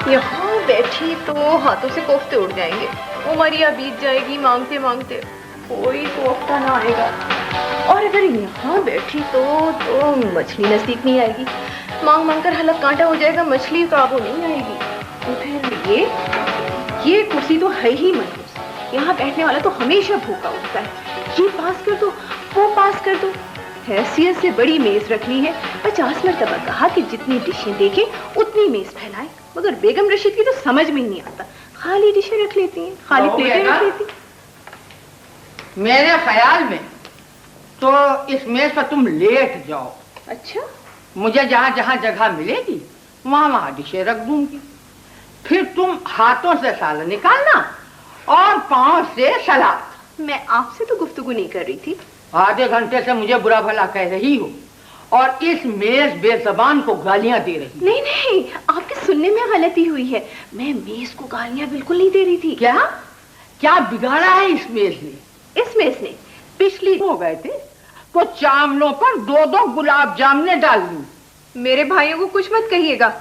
यहाँ बैठी तो हाथों से कोफ्ते उड़ जाएंगे, उमरिया बीत जाएगी मांगते मांगते, कोई कोफ्ता ना आएगा। और अगर यहाँ बैठी तो मछली नजदीक नहीं आएगी, मांग मांग कर हलक कांटा हो जाएगा, मछली काबू नहीं आएगी। तो फिर ये कुर्सी तो है ही मनहूस, यहाँ बैठने वाला तो हमेशा भूखा उठता है। ये पास कर दो, वो पास कर दो। हैसियत से बड़ी मेज रखनी है, 50 मरतबा कहा कि जितनी डिशें देखे उतनी मेज फैलाए, मगर बेगम रशीद की तो समझ में ही नहीं आता, खाली डिशें रख लेती हैं, खाली प्लेटें रख लेती। मेरे ख्याल में तो इस मेज पर तुम लेट जाओ। अच्छा, मुझे जहाँ जहाँ जगह मिलेगी वहाँ वहाँ डिशें रख दूंगी, फिर तुम हाथों से सालन निकालना और पाँव से सलाद। मैं आपसे तो गुफ्तगू नहीं कर रही थी। आधे घंटे से मुझे बुरा भला कह रही हो और इस मेज बेज़बान को गालियां दे रही। नहीं नहीं, आपके सुनने में गलती हुई है, मैं मेज को गालियां बिल्कुल नहीं दे रही थी। क्या क्या बिगाड़ा है इस मेज ने? इस मेज ने पिछली हो गए थे तो चावलों पर 2-2 गुलाब जामुने डाल दूं। मेरे भाइयों को कुछ मत कहिएगा,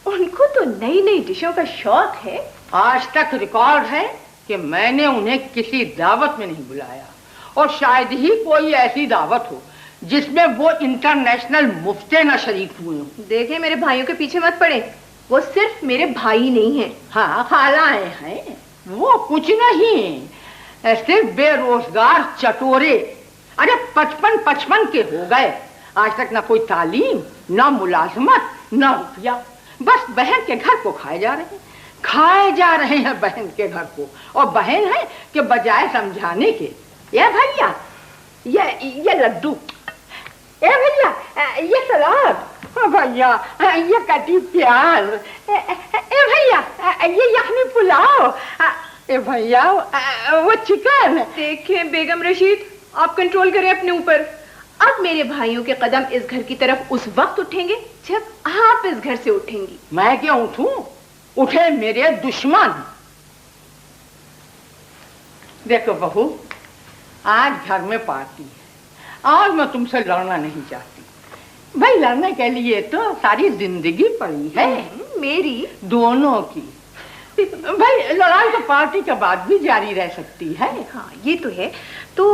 उनको तो नई नई डिशों का शौक है। आज तक रिकॉर्ड है कि मैंने उन्हें किसी दावत में नहीं बुलाया, और शायद ही कोई ऐसी दावत हो जिसमें वो इंटरनेशनल मुफ्ते न शरीक हुए हों। देखे, मेरे भाइयों के पीछे मत पड़े, वो सिर्फ मेरे भाई नहीं हैं। हाँ, खालाएं हैं, वो कुछ नहीं, सिर्फ बेरोजगार चटोरे। अरे 55 के हो गए, आज तक ना कोई तालीम, ना मुलाजमत, ना रुपया, बस बहन के घर को खाए जा रहे हैं बहन के घर को। और बहन है कि बजाय समझाने के, ये भैया ये लड्डू, ए भैया ये सलाद, भैया ये कटी प्याज, ए भैया ये यखनी पुलाव, ए भैया वो चिकन। देखें बेगम रशीद, आप कंट्रोल करें अपने ऊपर। अब मेरे भाइयों के कदम इस घर की तरफ उस वक्त उठेंगे जब आप इस घर से उठेंगी। मैं क्यों उठूं? उठे मेरे दुश्मन। देखो बहू, आज घर में पार्टी है, आज मैं तुमसे लड़ना नहीं चाहती। भाई लड़ने के लिए तो सारी जिंदगी पड़ी है, मेरी दोनों की। भाई लड़ाई तो पार्टी के बाद भी जारी रह सकती है। हाँ ये तो है। तो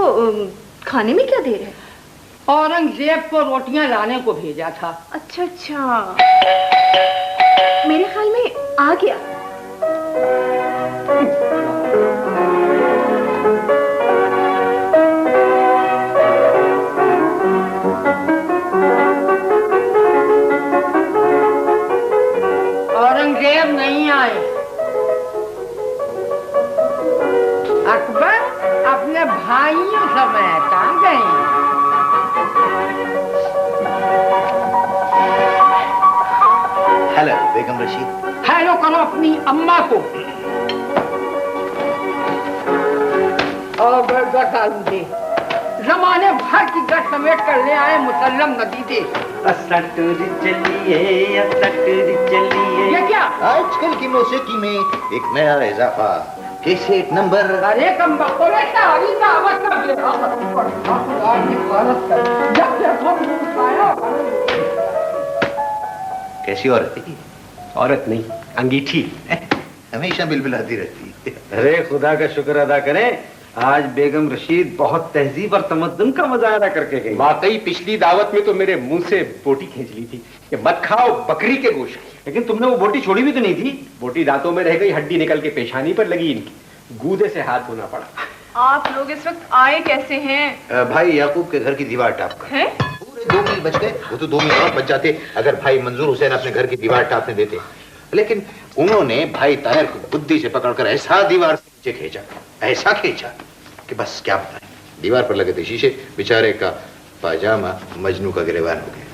खाने में क्या देर है? औरंगजेब को रोटियां लाने को भेजा था। अच्छा अच्छा, मेरे ख्याल में आ गया। औरंगजेब नहीं आए, अकबर अपने भाइयों समेत आ गए। हेलो बेगम रशीद। हेलो करो अपनी अम्मा को। और गट डालूंगी, जमाने भर की गट समेट कर ले आए मुसल्लम नदीदे। चलिए ये क्या? आजकल की मौसीकी में एक नया इजाफा, कैसेट नंबर। अरे कम तारी दावत कर दे। कैसी औरत है? औरत नहीं, अंगीठी। हमेशा बिलबिलाती रहती है। अरे खुदा का शुक्र अदा करें, आज बेगम रशीद बहुत तहजीब और तमद्दुन का मुजाहरा करके गई। वाकई पिछली दावत में तो मेरे मुंह से बोटी खींच ली थी कि मत खाओ बकरी के गोश्त की। लेकिन तुमने वो बोटी छोड़ी भी तो नहीं थी। बोटी दांतों में रह गई, हड्डी निकल के पेशानी पर लगी इनकी, गूदे से हाथ धोना पड़ा। आप लोग इस वक्त आए कैसे हैं? भाई याकूब के घर की दीवार टाप कर। हैं? पूरे 2 मील बच गए, वो तो 2 मील और बच जाते अगर भाई मंजूर हुसैन अपने घर की दीवार टापने देते। लेकिन उन्होंने भाई ताहिर को बुद्धि से पकड़कर ऐसा दीवार से नीचे खींचा, ऐसा खींचा कि बस क्या बताएं। दीवार पर लगे थे शीशे, बेचारे का पायजामा मजनू का गिरेबान हो गया।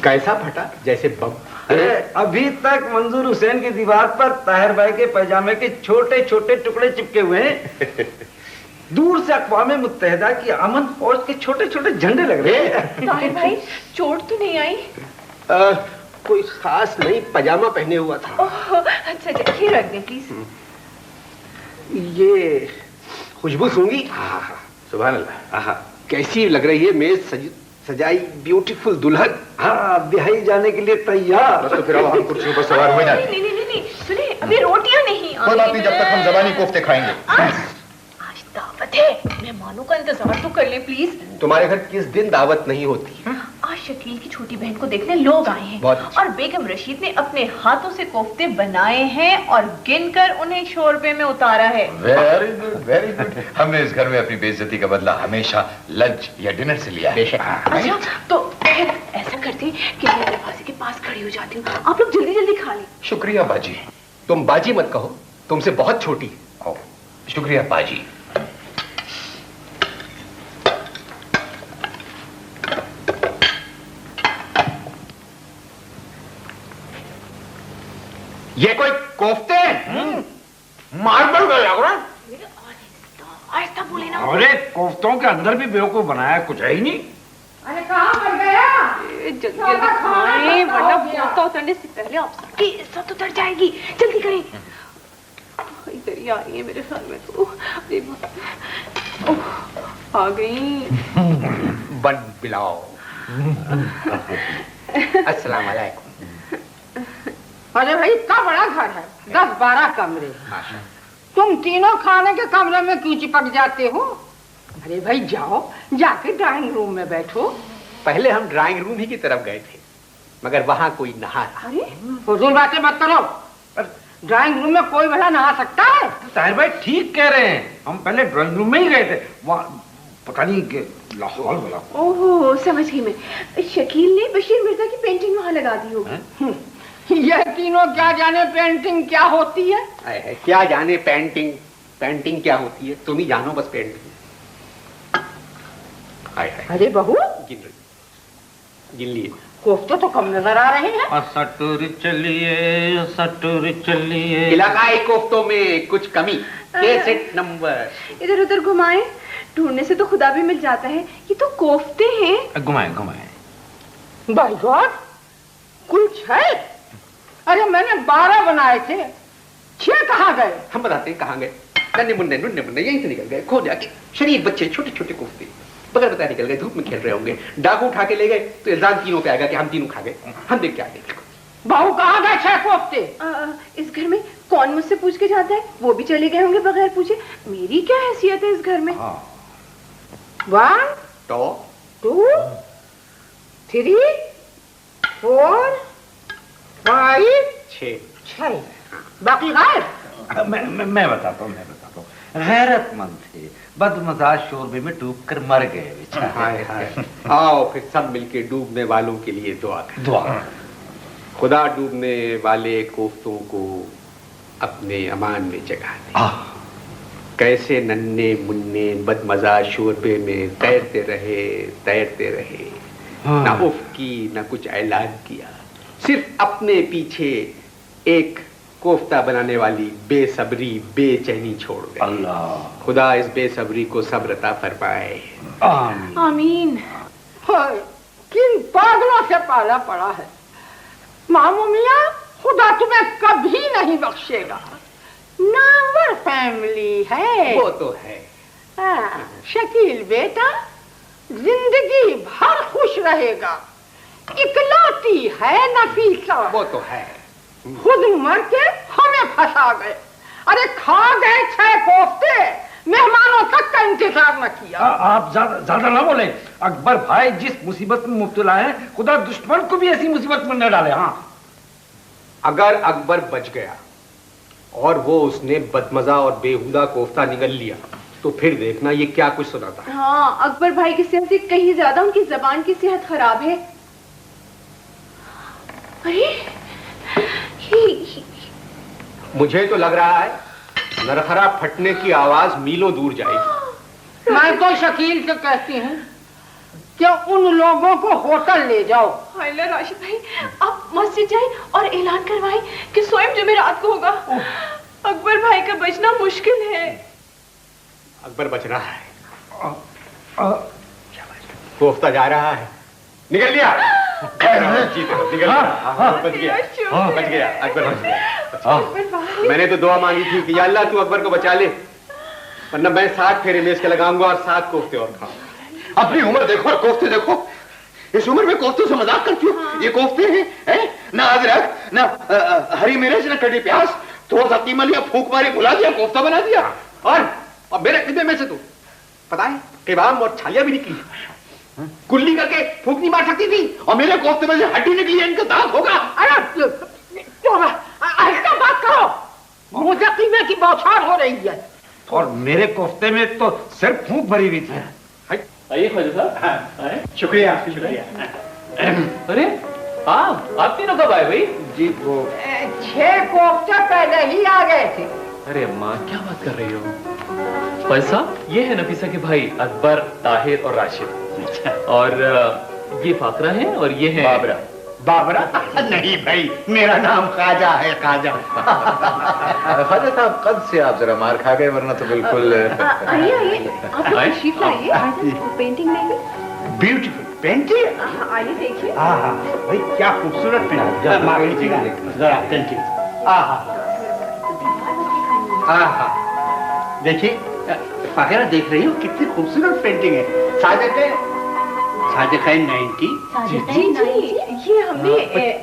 कैसा फटा? जैसे बम। अरे अभी तक मंजूर हुसैन की दीवार पर ताहिर भाई के पैजामे के छोटे छोटे टुकड़े चिपके हुए हैं। दूर से अक़वाम मुत्तहिदा की अमन फौज के छोटे छोटे झंडे लग रहे हैं। ताहिर भाई, चोट तो नहीं आई? कोई खास नहीं, पजामा पहने हुआ था। अच्छा अच्छा, ये रख दें प्लीज। ये खुशबू सूंघी? सुभान अल्लाह, कैसी लग रही है मेज सजाई, ब्यूटीफुल दुल्हन। हाँ, ब्याही जाने के लिए तैयार। बस तो फिर अब हम कुर्सियों पर सवार हुए ना। नहीं नहीं नहीं, सुने अभी रोटियां नहीं कोई बात नहीं, जब तक हम ज़बानी कोफ्ते खाएंगे। आज दावत है, मेहमानों का इंतजार तो कर ले प्लीज। तुम्हारे घर किस दिन दावत नहीं होती? आज शकील की छोटी बहन को देखने लोग आए हैं और बेगम रशीद ने अपने हाथों से कोफ्ते बनाए हैं और गिनकर उन्हें शोरबे में उतारा है। Very good, very good. हमने इस घर में अपनी बेइज्जती का बदला हमेशा लंच या डिनर से लिया है। अच्छा तो ऐसा करती कि मैं दरवाजे के पास खड़ी हो जाती हूँ, आप लोग जल्दी जल्दी खा लें। शुक्रिया बाजी। तुम बाजी मत कहो, तुमसे बहुत छोटी। शुक्रिया बाजी। ये कोई कोफ्ते मार्बल का लग रहा है। आहिस्ता बोले ना। अरे कोफ्तों के अंदर भी बेवकूफ बनाया, कुछ है ही नहीं। अरे कहाँ मर गया? जल्दी जल्दी खाएं वरना कोफ्ता उतरने से पहले आप सबकी इज्जत उतर जाएगी। जल्दी करें। इधर ही आ रही है मेरे ख्याल में तो। अरे बाप, आ गई। बन पिलाओ। अस्सलाम वालेकुम। अरे भाई इतना बड़ा घर है, 10-12 कमरे। तुम तीनों खाने के कमरे में क्यों चिपक जाते हो? अरे भाई जाओ, जाके ड्राइंग रूम में बैठो। पहले हम ड्राइंग रूम ही की तरफ गए थे, मगर वहां कोई नहा रहा। अरे फजूल बातें मत करो। ड्राइंग रूम में कोई भला नहा सकता है? ताहिर भाई ठीक कह रहे हैं, हम पहले ड्राइंग रूम में ही गए थे, वहाँ पता नहीं कि लाहौल वाला। ओहो समझ गई मैं, शकील ने बशीर मिर्जा की पेंटिंग वहां लगा दी होगी। ये तीनों क्या जाने पेंटिंग क्या होती है। क्या जाने पेंटिंग, पेंटिंग क्या होती है, तुम ही जानो बस पेंटिंग। अरे बहू गिन लिए। कोफ्ते तो कम नजर आ रहे हैं। सटुर चलिए इलाकाई कोफ्तों में कुछ कमी। कैसेट नंबर इधर उधर घुमाए, ढूंढने से तो खुदा भी मिल जाता है। ये तो कोफ्ते हैं। घुमाए घुमाए। बाय गॉड, कुल 6। अरे मैंने 12 बनाए थे, 6 कहाँ गए? हम बताते हैं कहाँ गए। नन्हे मुन्ने यहीं से निकल गए, खो जाके। शरीफ बच्चे छोटे छोटे कोफ्ते बगैर बताए निकल गए, धूप में खेल रहे होंगे। डाकू उठा के ले गए तो इल्जाम तीनों पे आएगा कि हम तीनों खा गए। हम देख के आगे। बहू कहाँ गए 6 कोफ्ते? इस घर में कौन मुझसे पूछ के जाता है? वो भी चले गए होंगे बगैर पूछे। मेरी क्या हैसियत है इस घर में? 1 2 3 4 5 6 बाकी गायब। मैं बताता हूँ गैरतमंद थे, बदमजाज शोरबे में डूब कर मर गए बेचारे। हाय हाय। आओ फिर सब मिलके डूबने वालों के लिए दुआ करें। दुआ। खुदा डूबने वाले कोफ्तों को अपने अमान में जगा दे। कैसे नन्हे मुन्ने बदमजा शोरबे में तैरते रहे, ना उफ की ना कुछ ऐलान किया, सिर्फ अपने पीछे एक कोफ्ता बनाने वाली बेसब्री बेचैनी छोड़ गए। अल्लाह खुदा इस बेसब्री को सब्र अता फरमाए। आमीन। किन पागलों से पाला पड़ा है। मामू मियाँ, खुदा तुम्हें कभी नहीं बख्शेगा। नामवर फैमिली है। वो तो है। शकील बेटा जिंदगी भर खुश रहेगा। इकलौती है नफीसा। वो तो है। खुद मर के हमें फंसा गए। अरे खा गए 6 कोफ्ते, मेहमानों तक का इंतजार न किया। आप ज्यादा ना बोले। अकबर भाई जिस मुसीबत में मुब्तला है, खुदा दुश्मन को भी ऐसी मुसीबत में न डाले। हाँ, अगर अकबर बच गया और वो उसने बदमजा और बेहुदा कोफ्ता निगल लिया तो फिर देखना ये क्या कुछ सुनाता है। हाँ, अकबर भाई की सेहत से कहीं ज्यादा उनकी जबान की सेहत खराब है। अरे मुझे तो लग रहा है नरखरा फटने की आवाज मीलों दूर जाएगी। मैं तो शकील से कहती हूँ कि उन लोगों को होटल ले जाओ। हाइला राशिद भाई, आप मस्जिद जाएं और ऐलान करवाएं कि स्वयं जुमेरात को होगा। अकबर भाई का बचना मुश्किल है। अकबर बच रहा है, कोफ्ता जा रहा है, निकल लिया। निकल गया, बच गया, अकबर बच गया। मैंने तो दुआ मांगी थी कि या अल्लाह तू अकबर को बचा ले, वरना मैं 7 फेरे मेज के लगाऊंगा और 7 कोफ्ते और खाऊंगा। अपनी उम्र देखो और कोफ्ते देखो, इस उम्र में कोफ्तों से मजाक करती हो? ये कोफ्ते हैं? ना अदरक, ना हरी मिर्च, ना कटी प्याज, थोड़ा सा कीमा लिया, फूंक मारी, भुला दिया, कोफ्ता बना दिया। और मेरे कितने में से तू पता है केबाम और छालियां भी निकली, कुल्ली करके फूंक नहीं मार सकती थी, और मेरे कोफ्ते में से हड्डी निकली है, इनका दांत होगा। अरे ऐसा बात करो, मुझे कीमे की बौछार हो रही है। और मेरे कोफ्ते में तो सिर्फ फूंक भरी हुई थी। आइए ख्वाजा साहब। शुक्रिया शुक्रिया। अरे आप तीनों कब आए भाई? जी वो 6 कोफ्ते पहले ही आ गए थे। अरे अम्मा क्या बात कर रही हो? ख्वाजा साहब ये है नफीसा के भाई अकबर, ताहिर और राशिद, और ये फाकरा है और ये है बाबरा। बाबरा? नहीं भाई, मेरा नाम ख्वाजा है, ख्वाजा। ख्वाजा साहब कब से आप जरा मार खा गए, वरना तो बिल्कुल। आइए आइए, आप लोग तशरीफ लाइए। आज पेंटिंग लेंगे। Beautiful painting. आइए देखिए। हाँ भाई क्या खूबसूरत पेंटिंग। मार लीजिएगा जरा पेंटिंग। देखिए फाकरा देख रही हो कितनी खूबसूरत पेंटिंग है। साजक 90। जी जी, ये हमने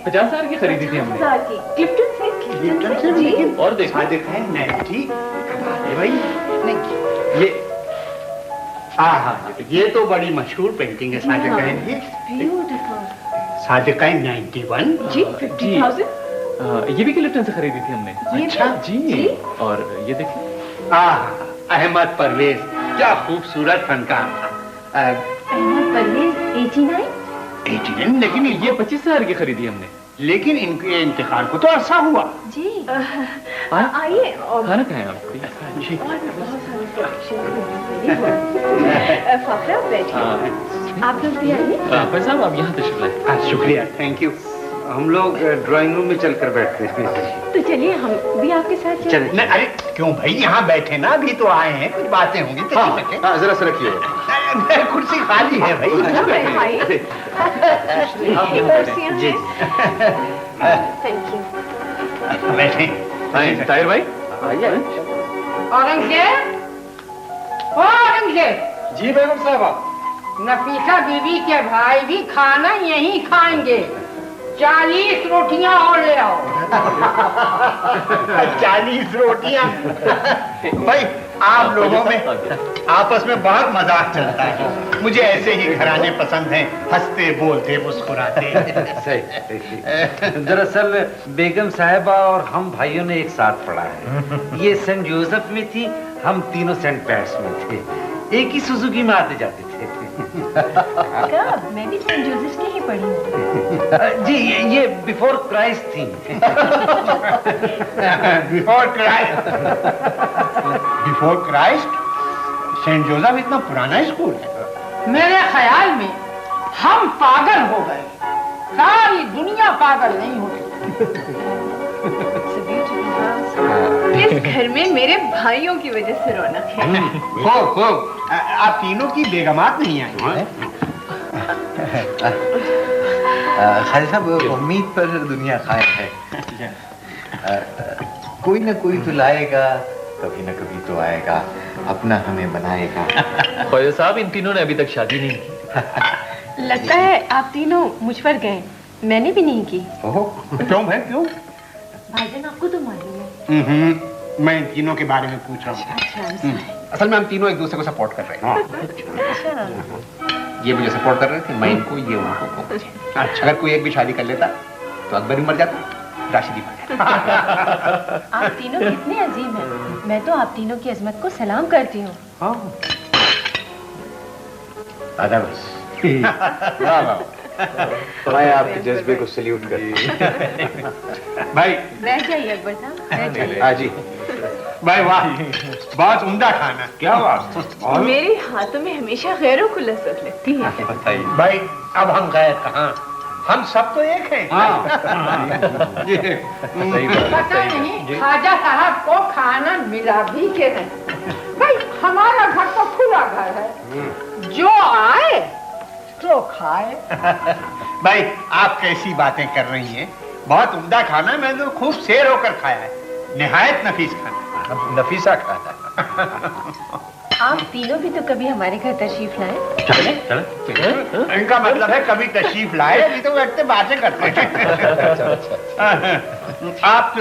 50,000 की खरीदी थी हमने। 50,000 की क्लिफ्टन से जी। और देखो साजक 90 भाई। नहीं ये ये तो बड़ी मशहूर पेंटिंग है साजक की। ब्यूटीफुल। साजक 91 जी 50,000। ये भी क्लिफ्टन से खरीदी थी हमने। अच्छा जी। और ये देखिए अहमद परवेज, क्या खूबसूरत फनकार था। अहमद परवेज 89। 89, लेकिन ये 25,000 की खरीदी हमने। लेकिन इनके इंतकाल को तो अरसा हुआ। जी आइए। और खाना खाएं आप जी। और भी बहुत सारे कलेक्शन। फाकरा बैठिए, आप लोग भी आइए। ख्वाजा साहब आप यहाँ तशरीफ लाए। शुक्रिया, थैंक यू। हम लोग ड्राइंग रूम में चलकर बैठते हैं। तो चलिए हम भी आपके साथ चल चलते हैं। अरे क्यों भाई, यहाँ बैठे ना, अभी तो आए हैं, कुछ बातें होंगी। हाँ जरा सा रखिए। कुर्सी खाली है भाई। आइए। कुर्सियां जी। हैं। Thank you. बैठे। ताहिर भाई आइए। औरंगजेब, ओ औरंगजेब। जी बेगम साहबा। नफीसा बीवी के भाई भी खाना यहीं खाएंगे। 40 रोटियां और ले आओ। 40 रोटियां? भाई आप लोगों में आपस में बहुत मजाक चलता है। मुझे ऐसे ही घराने पसंद हैं, हंसते बोलते मुस्कुराते। दरअसल बेगम साहिबा और हम भाइयों ने एक साथ पढ़ा है। ये सेंट जोसेफ में थी, हम तीनों सेंट पैट्स में थे। एक ही सुजुकी में आते जाते थे। कब? मैं भी सेंट जोसेफ की ही पढ़ी हूँ। जी ये बिफोर क्राइस्ट थी। Before Christ? सेंट जोसेफ इतना पुराना स्कूल है? मेरे ख्याल में हम पागल हो गए, सारी दुनिया पागल नहीं होती। इस घर में मेरे भाइयों की वजह से रौनक है। हो आप तीनों की बेगमात नहीं आई हैं? खालिद साहब उम्मीद पर दुनिया कायम है। कोई ना कोई तो लाएगा, कभी ना कभी तो आएगा, अपना हमें बनाएगा। ख्वाजा साहब इन तीनों ने अभी तक शादी नहीं की। लगता है आप तीनों मुझ पर गए, मैंने भी नहीं की। ओहो, क्यों भाई क्यों? भाईजान आपको तो मालूम है। मैं इन तीनों के बारे में पूछ रहा हूँ। अच्छा असल में हम तीनों एक दूसरे को सपोर्ट कर रहे हैं। ये मुझे सपोर्ट कर रहे थे, मैं इनको, ये उनको। अच्छा अगर कोई एक भी शादी कर लेता तो अकबर भी मर जाता, राशिद भी मर जाता। आप तीनों कितने अजीम हैं। मैं तो आप तीनों की अजमत को सलाम करती हूँ। मैं आपके जज्बे को सल्यूट करती हूँ। भाई बैठ जाइए अकबर साहब, बैठ जाइए। हाँ जी। भाई वाह, बहुत उम्दा खाना। क्या बात। मेरे हाथों में हमेशा खैरों को लज्जत लगती है। बताइए। भाई अब हम गए कहाँ, हम सब तो एक हैं। पता नहीं ख्वाजा साहब को खाना मिला भी के नहीं। भाई हमारा घर तो खुला घर है, जो आए तो खाए। भाई आप कैसी बातें कर रही हैं? बहुत उम्दा खाना, मैंने तो खूब शेर होकर खाया है। निहायत नफीस खाना। नफीसा खाना। आप तीनों भी तो कभी हमारे घर तशरीफ लाए। चले चले। इनका मतलब है कभी तशरीफ लाए, अभी तो बैठते बातें करते हैं। आप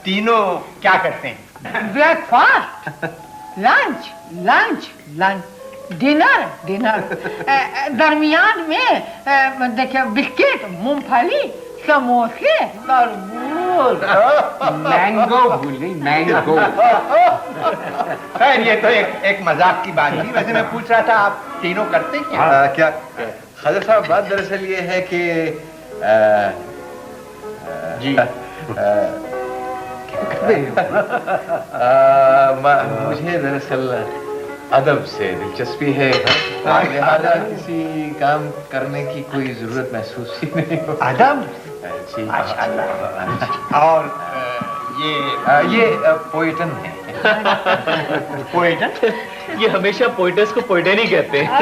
तीनों क्या करते हैं? Breakfast, lunch, lunch, lunch, dinner, dinner, दरमियान में देखिए बिस्किट, मूंगफली, समोसे, तरबूज, मैंगो भूल गई, मैंगो। खैर ये तो एक मजाक की बात थी। वैसे मैं पूछ रहा था आप तीनों करते क्या? क्या खाजा साहब, बात दरअसल ये है कि जी मुझे दरअसल अदब से दिलचस्पी है, लिहाजा किसी काम करने की कोई जरूरत महसूस ही नहीं हो। अदब? जी माशाअल्लाह। और ये पोइटन है। पोइटन? ये हमेशा पोइटर्स को पोइटन ही कहते हैं।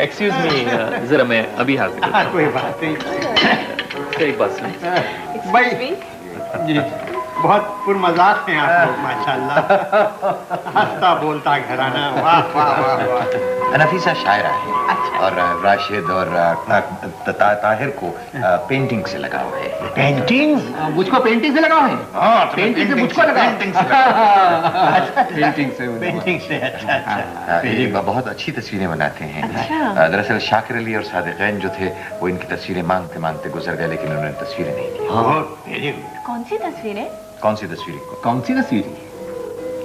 एक्सक्यूज मी, जरा मैं अभी हाजिर हूं। कोई बात नहीं। एक बात सुन भाई जी, बहुत पुरमजाक हैं आप लोग माशाल्लाह। हंसता बोलता घराना, वाह वाह वाह वाह। नफीसा शायरा है। अच्छा। और राशिद और ताहिर को पेंटिंग से लगाव है। पेंटिंग? मुझको पेंटिंग से लगाओ है? हाँ, पेंटिंग से मुझको लगाओ। पेंटिंग से पेंटिंग से पेंटिंग से। अच्छा। ये बहुत अच्छी तस्वीरें बनाते हैं। दरअसल शाकिर अली और सादिक़ैन जो थे वो इनकी तस्वीरें मांगते मांगते गुजर गए, लेकिन उन्होंने तस्वीरें नहीं दी। कौन सी तस्वीरें? कौन सी तस्वीरें? कौन सी तस्वीर?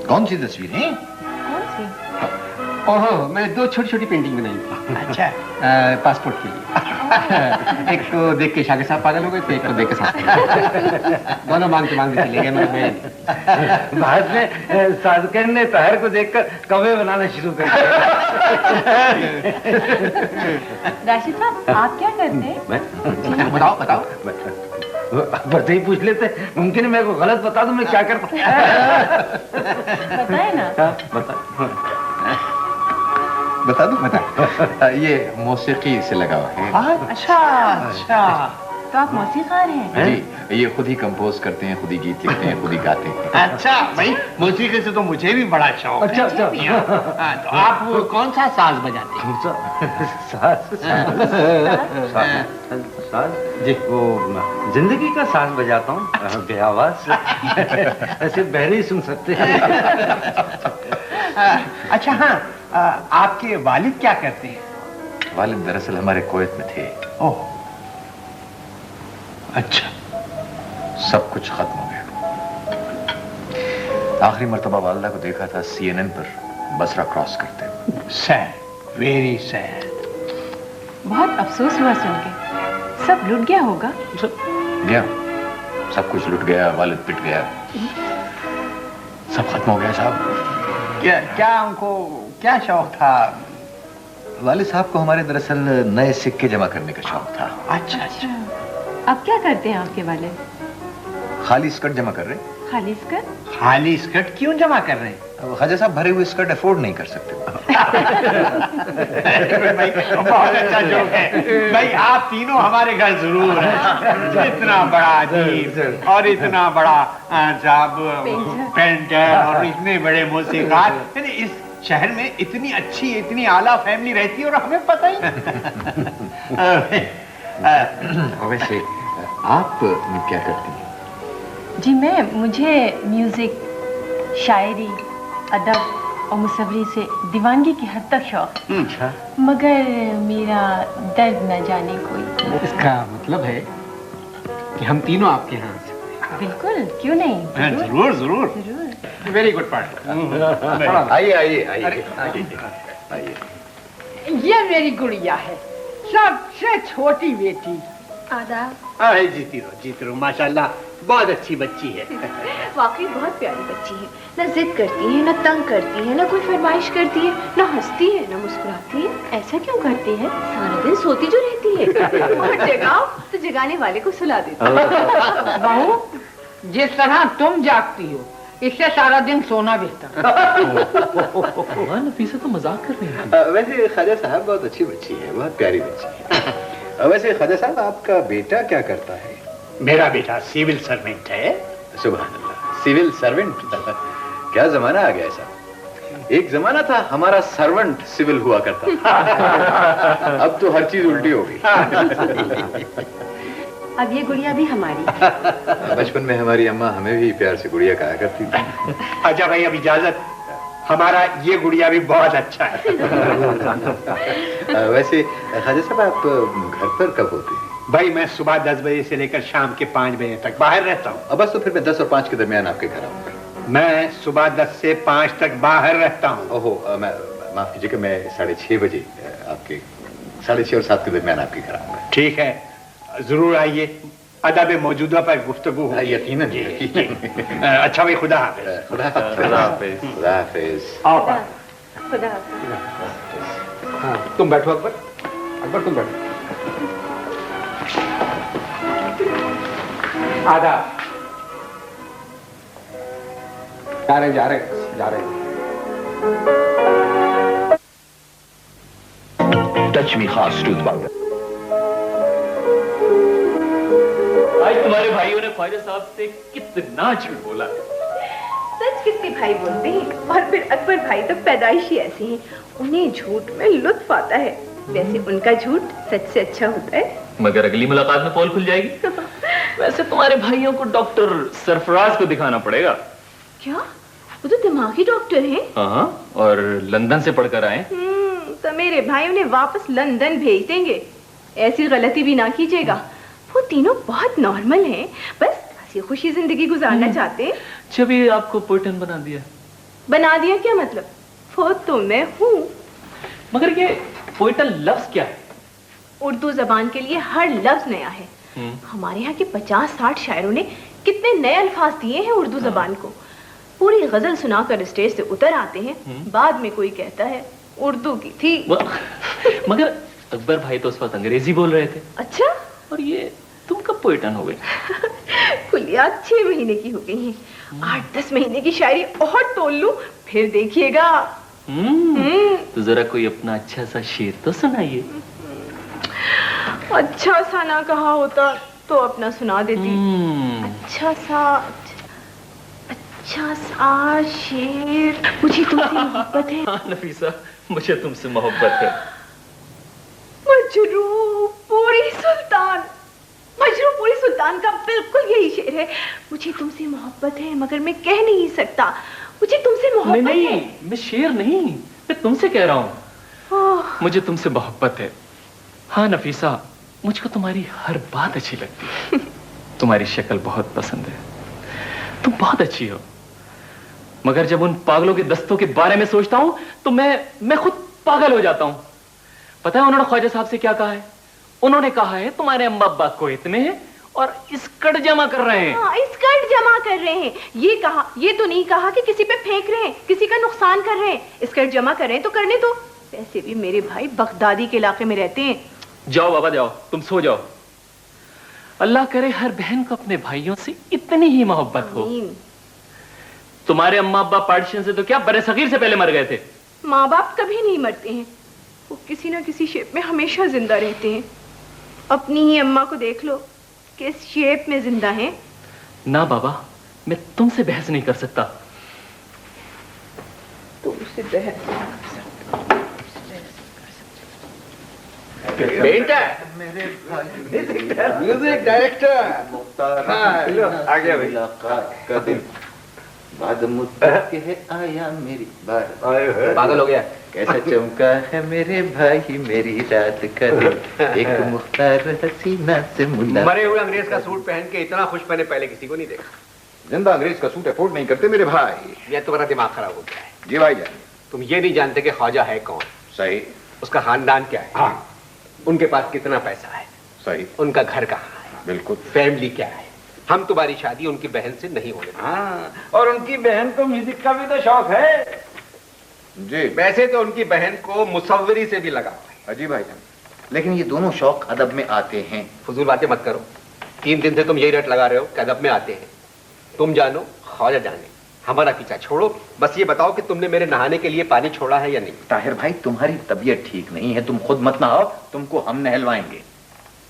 कौन सी तस्वीरें? कौन सी? ओहो, मैं 2 छोटी-छोटी पेंटिंग बनाई थी। अच्छा। पासपोर्ट के लिए। एक को देख के शाकिर साहब पागल हो गए थे, एक को देख के साथ दोनों मांगते मांगते चले गए। मैं बाद में सादिक़ैन ने ताहिर को देखकर कौवे बनाना शुरू कर दिया। राशिद साहब, आप क्या करते हैं? मैं बताओ बताओ। बस ही पूछ लेते, मुमकिन है मेरे को गलत बता दूं मैं क्या करता। बताए ना। बता दूं? बता। ये मौसीकी से लगा हुआ है। अच्छा अच्छा, तो आप मौसीकार हैं? जी, ये खुद ही कंपोज करते हैं, खुद ही गीत लिखते हैं, खुद ही गाते हैं। अच्छा भाई, मौसीकी से तो मुझे भी बड़ा शौक है। अच्छा अच्छा। तो आप कौन सा साज बजाते हैं? साज? जी, वो जिंदगी का साज बजाता हूँ, बेआवाज। ऐसे बहरे ही सुन सकते हैं। अच्छा हाँ, आपके वालिद क्या करते हैं? वालिद दरअसल हमारे कुवैत में थे। ओह अच्छा। सब कुछ खत्म हो गया। आखिरी मर्तबा वालिदा को देखा था CNN पर बसरा क्रॉस करते हुए। Sad, very sad. बहुत अफसोस हुआ सुन के। सब लुट गया होगा। गया, सब कुछ लुट गया, वालिद पिट गया, सब खत्म हो गया साहब। क्या उनको क्या शौक था? वालिद साहब को हमारे दरअसल नए सिक्के जमा करने का शौक था। अच्छा अच्छा। अब क्या करते हैं आपके वाले? खाली स्कर्ट जमा कर रहे। खाली स्कर्ट? खाली स्कर्ट क्यों जमा कर रहे हैं? ख्वाजा साहब भरे हुए स्कर्ट अफोर्ड नहीं कर सकते। भाई, बहुत अच्छा जोक है। भाई आप तीनों हमारे घर जरूर हैं। इतना बड़ा अजीब और इतना बड़ा साहब पेंटर और इतने बड़े मौसीकार, इस शहर में इतनी अच्छी इतनी आला फैमिली रहती है और हमें पता ही नहीं। वैसे आप क्या करती हैं? जी मुझे म्यूजिक, शायरी, अदब और मुसव्वरी से दीवानगी की हद तक शौक है। मगर मेरा दर्द न जाने कोई। इसका मतलब है कि हम तीनों आपके यहाँ आ सकते हैं। बिल्कुल, क्यों नहीं? जरूर जरूर। जरूर। Very good part. आइए आइए आइए। ये मेरी गुड़िया है, सबसे छोटी बेटी। आदाब। अरे जीती रहो माशाल्लाह, बहुत अच्छी बच्ची है। वाकई बहुत प्यारी बच्ची है। न जिद करती है, न तंग करती है, न कोई फरमाइश करती है, न हंसती है, न मुस्कुराती है। ऐसा क्यों करती है? सारा दिन सोती जो रहती है। और जगाओ तो जगाने वाले को सुला देती है। बहू, जिस तरह तुम जागती हो, इससे सारा दिन सोना बेहतर। नफीसा तो मजाक कर रही है। वैसे ख्वाजा साहब बहुत अच्छी बच्ची है, बहुत प्यारी बच्ची है। वैसे ख्वाजा साहब आपका बेटा क्या करता है? मेरा बेटा सिविल सर्वेंट है। सुभान अल्लाह, सिविल सर्वेंट। क्या जमाना आ गया है साहब। एक जमाना था हमारा सर्वेंट सिविल हुआ करता। अब तो हर चीज उल्टी हो गई। अब ये गुड़िया भी हमारी। बचपन में हमारी अम्मा हमें भी प्यार से गुड़िया कहा करती थी। अच्छा भाई, अब इजाजत, हमारा ये गुड़िया भी बहुत अच्छा है। वैसे ख्वाजा साहब, आप घर पर कब होते हैं? भाई मैं सुबह 10 बजे से लेकर शाम के 5 बजे तक बाहर रहता हूँ। बस तो फिर मैं 10 और 5 के दरमियान आपके घर आऊंगा। मैं सुबह 10 से 5 तक बाहर रहता हूँ। ओहो, मैं माफ कीजिएगा, मैं 6:30 बजे आपके 6:30 और 7 के दरमियान आपके घर आऊंगा। ठीक है, जरूर आइए। अदब मौजूदा पर गुफ्तगू हो। यकीनन। अच्छा भाई, खुदा हाफिज। खुदा हाफिज। खुदा हाफिज। आओ खुदा हाफिज। हाँ, तुम बैठो अकबर। अकबर तुम बैठो। आदाब। जा रहे टच मी खास टूथ पाउडर। आज तुम्हारे भाइयों ने ख्वाजा साहब से कितना झूठ बोला। सच किसके भाई बोलते हैं, और फिर अकबर भाई तो पैदाइशी ऐसे हैं, उन्हें झूठ में लुत्फ आता है। वैसे उनका झूठ सच से अच्छा होता है। मगर अगली मुलाकात में पोल खुल जाएगी। वैसे तुम्हारे भाइयों को डॉक्टर सरफराज को दिखाना पड़ेगा। क्या? वो तो दिमागी डॉक्टर हैं। हाँ, और लंदन से पढ़कर आए। तो मेरे भाई उन्हें वापस लंदन भेज देंगे। ऐसी गलती भी ना कीजिएगा, वो तीनों बहुत नॉर्मल हैं, बस हंसी खुशी जिंदगी गुजारना चाहते हैं। जब ये आपको पोइटन बना दिया। बना दिया क्या मतलब? वो तो मैं हूँ। मगर ये पोइटन लफ्ज क्या है? उर्दू जबान के लिए हर लफ्ज नया है। हमारे यहाँ के 50-60 शायरों ने कितने नए अल्फाज दिए हैं उर्दू जबान को। पूरी गजल सुनाकर स्टेज से उतर आते हैं, बाद में कोई कहता है उर्दू की थी। मगर अकबर भाई तो उस वक्त अंग्रेजी बोल रहे थे। अच्छा, और ये तुम कब पोइटन हो गए? कुलिया 6 महीने की हो गई हैं। 8-10 महीने की शायरी और तोल लूं, फिर देखिएगा। तो जरा कोई अपना अच्छा सा शेर तो सुनाइए। अच्छा सा ना कहा होता तो अपना सुना देती। अच्छा सा शेर। मुझे तुमसे मोहब्बत है। हाँ नफीसा, मुझे तुमसे मोहब्बत है। मजरूपुरी सुल्तान का बिल्कुल यही शेर है। मुझे तुमसे मोहब्बत है, मगर मैं कह नहीं सकता। मुझे तुमसे मोहब्बत है। नहीं, मैं शेर नहीं, मैं तुमसे कह रहा हूँ। मुझे तुमसे मोहब्बत है। हाँ नफीसा, मुझको तुम्हारी हर बात अच्छी लगती है। तुम्हारी शक्ल बहुत पसंद है, तुम बहुत अच्छी हो। मगर जब उन पागलों के दस्तों के बारे में सोचता हूं तो मैं खुद पागल हो जाता हूं। पता है उन्होंने ख्वाजा साहब से क्या कहा है? उन्होंने कहा है तुम्हारे अम्मा अब्बा कोयत में है और स्कर्ट जमा कर रहे हैं। हाँ, स्कर्ट जमा कर रहे हैं। ये कहा, ये तो नहीं कहा कि किसी पे फेंक रहे हैं, किसी का नुकसान कर रहे हैं। स्कर्ट जमा कर रहे हैं तो करने दो। वैसे भी मेरे भाई बगदादी के इलाके में रहते हैं। जाओ बाबा जाओ, तुम सो जाओ। अल्लाह करे हर बहन को अपने भाइयों से इतनी ही मोहब्बत हो। तुम्हारे अम्मा अब्बा पार्टीशन से तो क्या बड़े सगीर से पहले मर गए थे। माँ बाप कभी नहीं मरते हैं, वो किसी ना किसी शेप में हमेशा जिंदा रहते हैं। अपनी ही अम्मा को देख लो, किस शेप में जिंदा हैं। ना बाबा, मैं तुमसे बहस नहीं कर सकता। तुमसे बहस मेरे म्यूजिक डायरेक्टर मुख्तार आ गया भाई। का दिन बाद मुद्दत के है आया मेरी बार। पागल हो गया। कैसा चमका है मेरे भाई मेरी रात का दिन, एक मुख्तार हसीना से मुला। मरे हुए अंग्रेज का सूट पहन के इतना खुश मैंने पहले किसी को नहीं देखा। जिंदा अंग्रेज का सूट अफोर्ड नहीं करते मेरे भाई। ये तुम्हारा दिमाग खराब हो गया है। जी भाई जान। तुम ये नहीं जानते कि ख्वाजा है कौन। सही। उसका खानदान क्या है। हाँ। उनके पास कितना पैसा है। सही। उनका घर कहाँ है। बिल्कुल। फैमिली क्या है। हम तुम्हारी शादी उनकी बहन से नहीं होने देंगे। हाँ, और उनकी बहन को म्यूजिक का भी तो शौक है। जी। वैसे तो उनकी बहन को मुसव्विरी से भी लगा हुआ है। अजी भाई जान, लेकिन ये दोनों शौक अदब में आते हैं। फजूल बातें मत करो। 3 दिन से तुम यही रट लगा रहे हो कि अदब में आते हैं। तुम जानो, ख्वाजा जाने। हमारा पीछा छोड़ो, बस ये बताओ कि तुमने मेरे नहाने के लिए पानी छोड़ा है या नहीं। ताहिर भाई, तुम्हारी तबीयत ठीक नहीं है, तुम खुद मत नहाओ, तुमको हम नहलवाएंगे।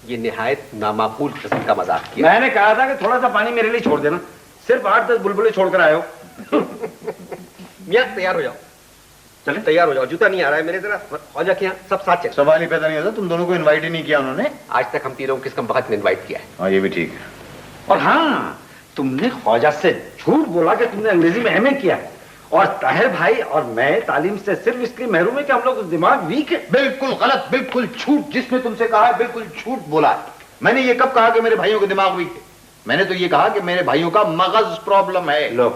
ये निहायत नामाकूल किस्म का मजाक किया। मैंने कहा था कि थोड़ा सा पानी मेरे लिए छोड़ देना, सिर्फ 8-10 बुलबुले छोड़कर आए हो। मियां तैयार हो जाओ। चले तैयार हो जाओ, जूता नहीं आ रहा है मेरे, जरा ख्वाजा के यहाँ सब साथ चल। सवाल ही पैदा नहीं होता, तुम दोनों को इनवाइट ही नहीं किया उन्होंने। आज तक हम तीनों किस कम वक्त ने इनवाइट किया है। हाँ ये भी ठीक है। और हाँ, तुमने ख्वाजा से झूठ बोला कि तुमने अंग्रेजी में एमए किया है, और ताहिर भाई और मैं तालीम से सिर्फ इसलिए महरूम है कि हम लोग दिमाग वीक है। बिल्कुल गलत, बिल्कुल झूठ। जिसने तुमसे कहा है बिल्कुल झूठ बोला है। मैंने ये कब कहा कि मेरे भाइयों के दिमाग वीक है? मैंने तो ये कहा कि मेरे भाइयों का मगज प्रॉब्लम है। लो,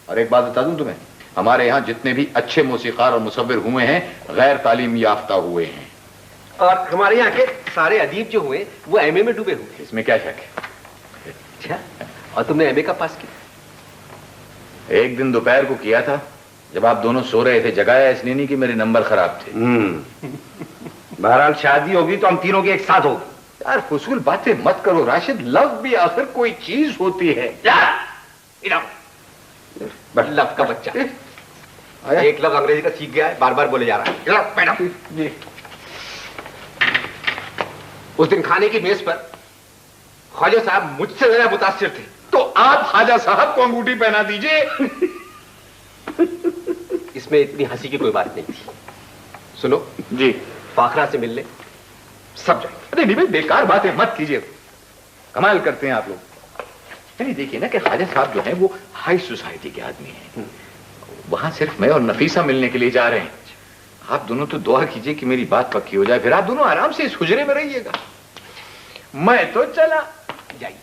और एक बात बता दूं तुम्हें, हमारे यहाँ जितने भी अच्छे मौसीकार और मुसव्विर हुए हैं गैर तालीम याफ्ता हुए हैं, और हमारे यहाँ के सारे अदीब जो हुए वो एमए में डूबे हुए। इसमें क्या शक है? अच्छा, और तुमने एमए का पास किया? एक दिन दोपहर को किया था, जब आप दोनों सो रहे थे। जगाया इसलिए नहीं कि मेरे नंबर खराब थे। बहरहाल शादी होगी तो हम तीनों की एक साथ होगी। यार फजूल बातें मत करो राशिद, लव भी आखिर कोई चीज होती है। लव का बच्चा एक लफ्ज अंग्रेजी का सीख गया है, बार बार बोले जा रहा है। उस दिन खाने की मेज पर ख्वाजा साहब मुझसे ज्यादा मुतासिर थे। तो आप ख्वाजा साहब को अंगूठी पहना दीजिए। इसमें इतनी हंसी की कोई बात नहीं थी। सुनो जी, फाखरा से मिलने सब जाएंगे। अरे नहीं भाई, बेकार बातें मत कीजिए, कमाल करते हैं आप लोग। नहीं देखिए ना कि ख्वाजा साहब जो हैं वो हाई सोसाइटी के आदमी हैं। वहां सिर्फ मैं और नफीसा मिलने के लिए जा रहे हैं। आप दोनों तो दुआ कीजिए कि मेरी बात पक्की हो जाए, फिर आप दोनों आराम से इस हुजरे में रहिएगा। मैं तो चला। जाइए।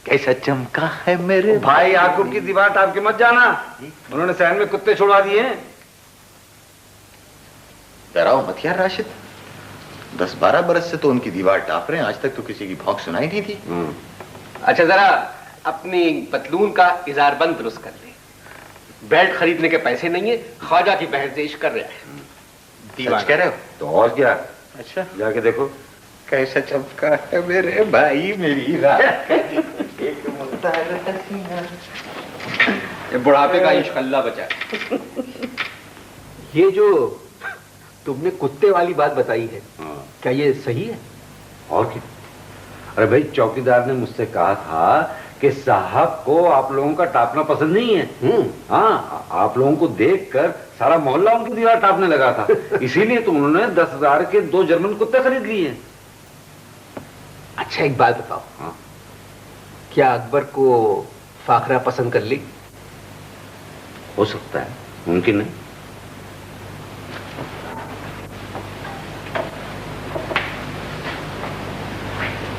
कैसा चमका है मेरे भाई, याकूब की दीवार टाप के मत जाना, उन्होंने सहन में कुत्ते छुड़वा दिए हैं। डराओ मत यार राशिद, 10-12 बरस से तो उनकी दीवार टाप रहे हैं, आज तक तो किसी की भौंक सुनाई नहीं थी। अच्छा, जरा अपनी पतलून का इजार बंद दुरुस्त कर ले। बेल्ट खरीदने के पैसे नहीं है, ख्वाजा की बहन से इश्क कर रहा है। दीवार कह रहे हो? तो और क्या? अच्छा, जाके देखो कैसा चमका है मेरे भाई मेरी रात। ये बुढ़ापे का इश्क अल्लाह बचा। ये जो तुमने कुत्ते वाली बात बताई है, क्या ये सही है? और क्या? अरे भाई, चौकीदार ने मुझसे कहा था कि साहब को आप लोगों का टापना पसंद नहीं है। हाँ, आप लोगों को देखकर सारा मोहल्ला उनकी दीवार टापने लगा था। इसीलिए तो उन्होंने 10,000 के 2 जर्मन कुत्ते खरीद लिए। अच्छा, एक बात बताओ, क्या अकबर को फाखरा पसंद कर ली? हो सकता है, मुमकिन है।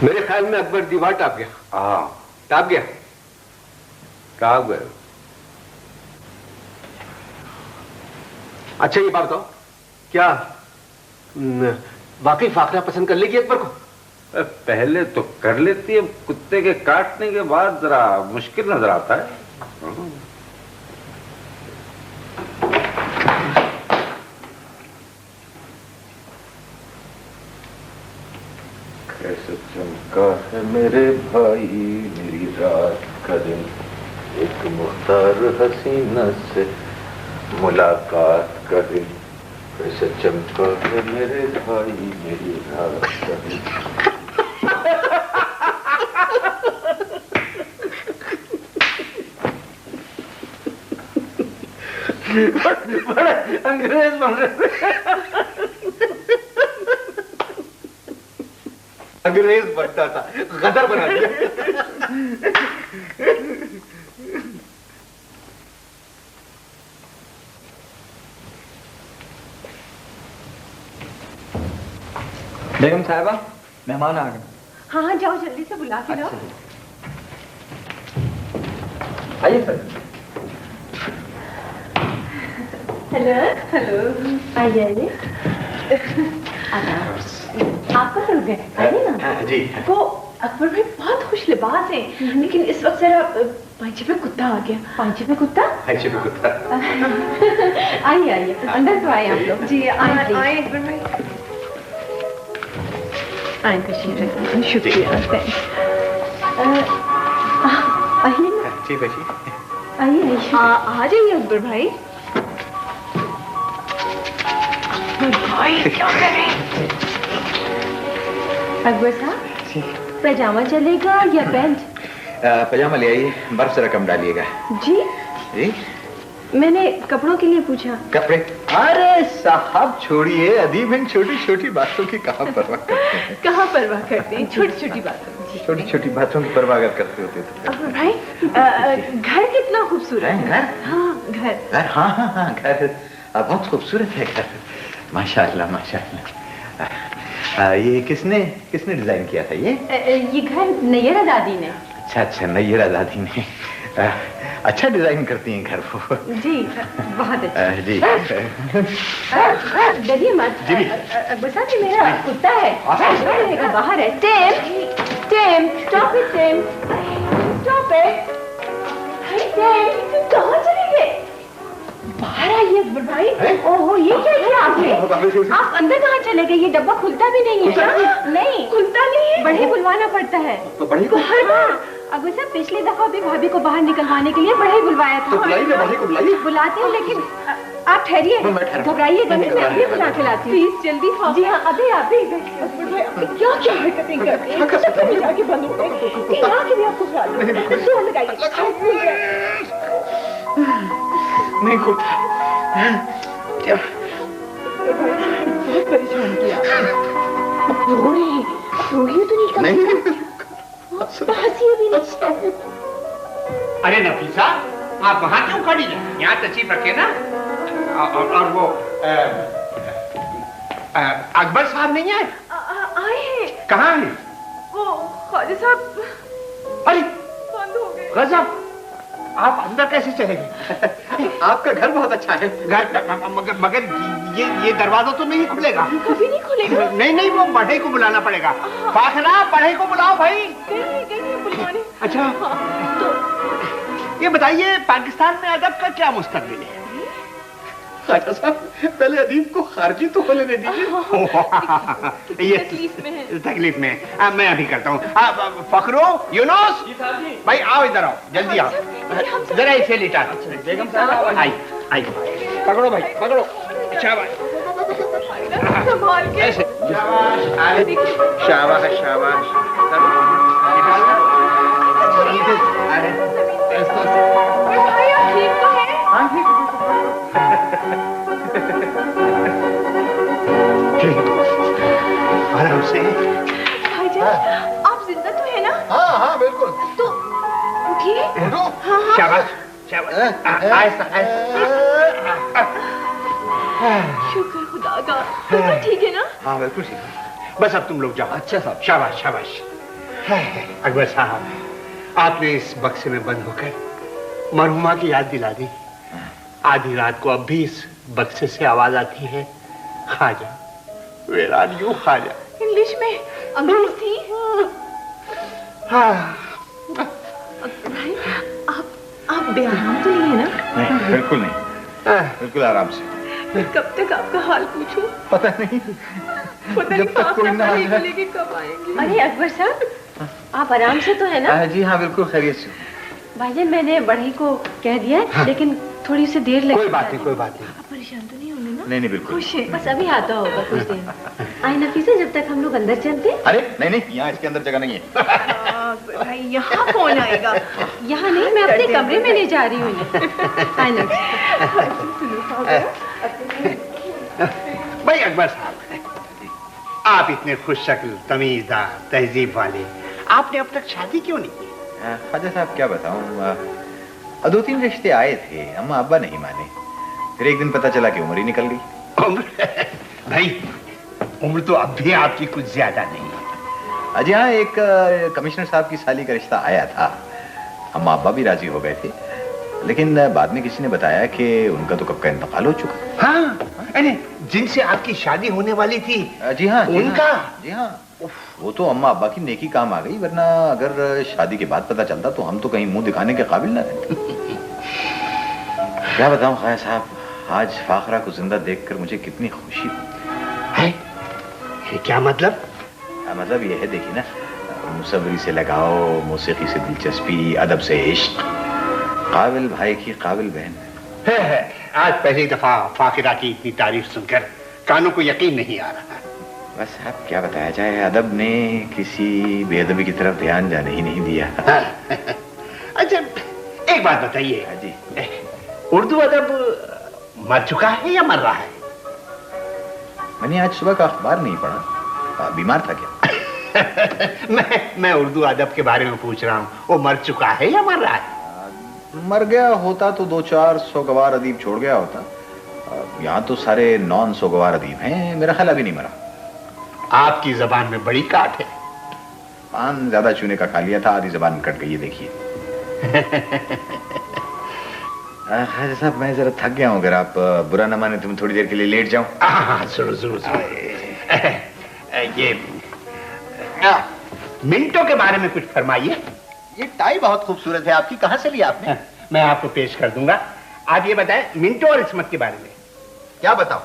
मेरे ख्याल में अकबर दीवार टाप गया। हाँ, टाप गया। टाप गए। अच्छा, ये बात बताओ, क्या वाकई फाखरा पसंद कर लेगी अकबर को? पहले तो कर लेती है, कुत्ते के काटने के बाद जरा मुश्किल नजर आता है। कैसे चमका है मेरे भाई मेरी रात का दिन, एक मुख्तार हसीना से मुलाकात का दिन। कैसे चमका है मेरे भाई मेरी रात का दिन। बड़े अंग्रेज बन रहे। अंग्रेज बनता था, गदर बना दिया। बेगम साहिबा, मेहमान आ गए। हाँ हाँ, जाओ जल्दी से बुला के लाओ। आइए सर। हेलो हेलो, आइए आइए। आप कब रुक गए? आइए ना। जी। वो अकबर भाई बहुत खुश लिबास हैं, लेकिन इस वक्त जरा पांचे पे कुत्ता आ गया। पांचे पे कुत्ता? पांचे पे कुत्ता। आइए आइए, अंदर तो आए आप लोग। जी आइए आइए अकबर भाई, आए तशरीफ रखिए। शुक्रिया। आइए ना। ठीक है जी, आइए आइए। आ जाइए अकबर भाई। भाई क्या करें? अकबर साहब, पैजामा चलेगा या पैंट? पजामा ले आइए, बर्फ जरा कम डालिएगा। जी जी। मैंने कपड़ों के लिए पूछा। कपड़े? अरे साहब छोड़िए, अदीब इन छोटी छोटी बातों की कहाँ परवाह करते हैं। कहाँ परवाह करते हैं, छोटी छोटी बातों। छोटी छोटी बातों की परवाह अगर करते होते तो। अब भाई घर कितना खूबसूरत है। घर? हाँ घर। हाँ हाँ हाँ घर बहुत खूबसूरत है घर, माशाअल्लाह माशाअल्लाह। ये किसने डिजाइन किया था ये घर नैयरा दादी ने। अच्छा नैयरा दादी ने। अच्छा डिजाइन करती हैं घर वो। जी बहुत अच्छा। जी डरिए मत जी। बसा कि मेरा कुत्ता है, रहेगा बाहर है। टेम स्टॉप इट, टेम स्टॉप इट। टेम कहाँ चले गए? बाहर आइए अकबर भाई। ओहो ये क्या किया आपने? आप अंदर कहाँ चले गए? ये डब्बा खुलता भी नहीं है। नहीं खुलता नहीं है, बढ़ई बुलवाना पड़ता है। अब सर पिछली दफा भी भाभी को बाहर निकलवाने के लिए बढ़ई बुलवाया था। तो बुलाते हैं, लेकिन आप ठहरिए, घबराइएगा नहीं, मैं अभी बुला के लाती हूँ। प्लीज जल्दी। जी हाँ अभी क्या क्या हरकतें करते हैं, जाके बंद हो गए। यहाँ के भी आपको नहीं खुलता। बहुत परेशान किया। रोहिए तो नहीं भी नहीं। अरे नफीसा, आप वहां क्यों खड़ी हैं? यहाँ तशरीफ रखे ना। और वो अकबर साहब नहीं आए? आए हैं। कहाँ हैं? वो ख्वाजा साहब। अरे बंद हो गए। गजब, आप अंदर कैसे चले गए? आपका घर बहुत अच्छा है। मगर ये दरवाजा तो नहीं खुलेगा। कभी नहीं खुलेगा। नहीं वो बढ़ई को बुलाना पड़ेगा। फाखरा बढ़ई को बुलाओ भाई। गई बुलवाने। अच्छा तो ये बताइए, पाकिस्तान में अदब का क्या मुस्तकबिल है? ख्वाजा साहब पहले अदीब को खारजी तो होने दे दीजिए। ये तकलीफ में है। मैं अभी करता हूँ। फखरो, यूनुस भाई आओ, इधर आओ, जल्दी आओ। जरा इसे लिटा। बेगम साहब आई पकड़ो भाई, पकड़ो। शाबाश संभाल के। ऐसे शाबाश शाबाश। भाई आप ठीक तो हैं? हाँ ठीक। आराम से। भाईजान आप जिंदा तो है ना? हाँ बिल्कुल। तो उठिए। शाबाश शाबाश। शुक्र खुदा का। बिल्कुल ठीक है ना? हाँ बिल्कुल ठीक। बस अब तुम लोग जाओ। अच्छा साहब। शाबाश शाबाश। अकबर साहब, आपने इस बक्से में बंद होकर मरहुमा की याद दिला दी। आधी रात को अब भी इस बक्से से आवाज आती है, खाजा वेर आर यू खाजा। इंग्लिश में अंग्रेज थी। हाँ। भाई आप बेआराम तो नहीं है ना? नहीं बिल्कुल नहीं, बिल्कुल आराम से। मैं कब तक आपका हाल पूछूं? पता नहीं जब तक कोई ना आए। लेके कब आएंगे? अरे अकबर साहब आप आराम से तो है ना? जी हाँ बिल्कुल खैरियत से। भाईजान मैंने बढ़ई को कह दिया, लेकिन थोड़ी सी देर लगी। कोई बात नहीं कोई बात नहीं। आप परेशान तो नहीं होंगे ना? नहीं बिल्कुल खुश है, बस अभी आता होगा कुछ देर। आए नफीसा, जब तक हम लोग अंदर चलते। अरे नहीं यहाँ इसके अंदर जगह नहीं है। भाई यहाँ कौन आएगा? यहाँ नहीं, मैं अपने कमरे में ले जा रही हूँ। भाई अकबर साहब, आप इतने खुश शक्ल, तमीज़दार, तहजीब वाले, आपने अब तक शादी क्यों नहीं की? ख्वाजा साहब क्या बताऊं, 2-3 रिश्ते आए थे, अम्मा अब्बा नहीं माने। फिर एक दिन पता चला कि उम्र ही निकल गई। उम्र? भाई उम्र तो अब भी आपकी कुछ ज्यादा नहीं है। अजी हाँ, एक कमिश्नर साहब की साली का रिश्ता आया था। अम्मा अब्बा भी राजी हो गए थे, लेकिन बाद में किसी ने बताया कि उनका तो कब का इंतकाल हो चुका। हाँ, अरे जिनसे आपकी शादी होने वाली थी। जी हाँ उनका? जी हाँ, वो तो अम्मा अब्बा की नेकी काम आ गई, वरना अगर शादी के बाद पता चलता तो हम तो कहीं मुंह दिखाने के काबिल ना थे। क्या बताऊं ख्वाजा साहब, आज फाखरा को जिंदा देखकर मुझे कितनी खुशी है। ये क्या मतलब? मतलब ये है, देखिए ना, मुसव्वरी से लगाओ, मौसीकी से दिलचस्पी, अदब से इश्क, काबिल भाई की काबिल बहन है। आज पहली दफा फाखिरा की इतनी तारीफ सुनकर कानों को यकीन नहीं आ रहा। बस अब क्या बताया जाए, अदब ने किसी बेअदबी की तरफ ध्यान जाने ही नहीं दिया। अच्छा एक बात बताइए जी, उर्दू अदब मर चुका है या मर रहा है? मैंने आज सुबह का अखबार नहीं पढ़ा, बीमार था क्या? मैं उर्दू अदब के बारे में पूछ रहा हूँ, वो मर चुका है या मर रहा है? मर गया होता तो 2-4 गवार अदीब छोड़ गया होता। यहाँ तो सारे 900 गवार अदीब हैं, मेरा ख्याल अभी नहीं मरा। आपकी जबान में बड़ी काट है। पान ज्यादा चूने का खा लिया था, आधी जबान कट गई है, देखिए। खाजा साहब, मैं जरा थक गया हूँ, अगर आप बुरा न माने तो मैं थोड़ी देर के लिए लेट जाऊं। हाँ, जरूर। ये मिंटो के बारे में कुछ फरमाइए। ये टाई बहुत खूबसूरत है आपकी, कहाँ से लिया आपने? मैं आपको पेश कर दूंगा। आप ये बताएं मिंटो और इस्मत के बारे में। क्या बताऊं?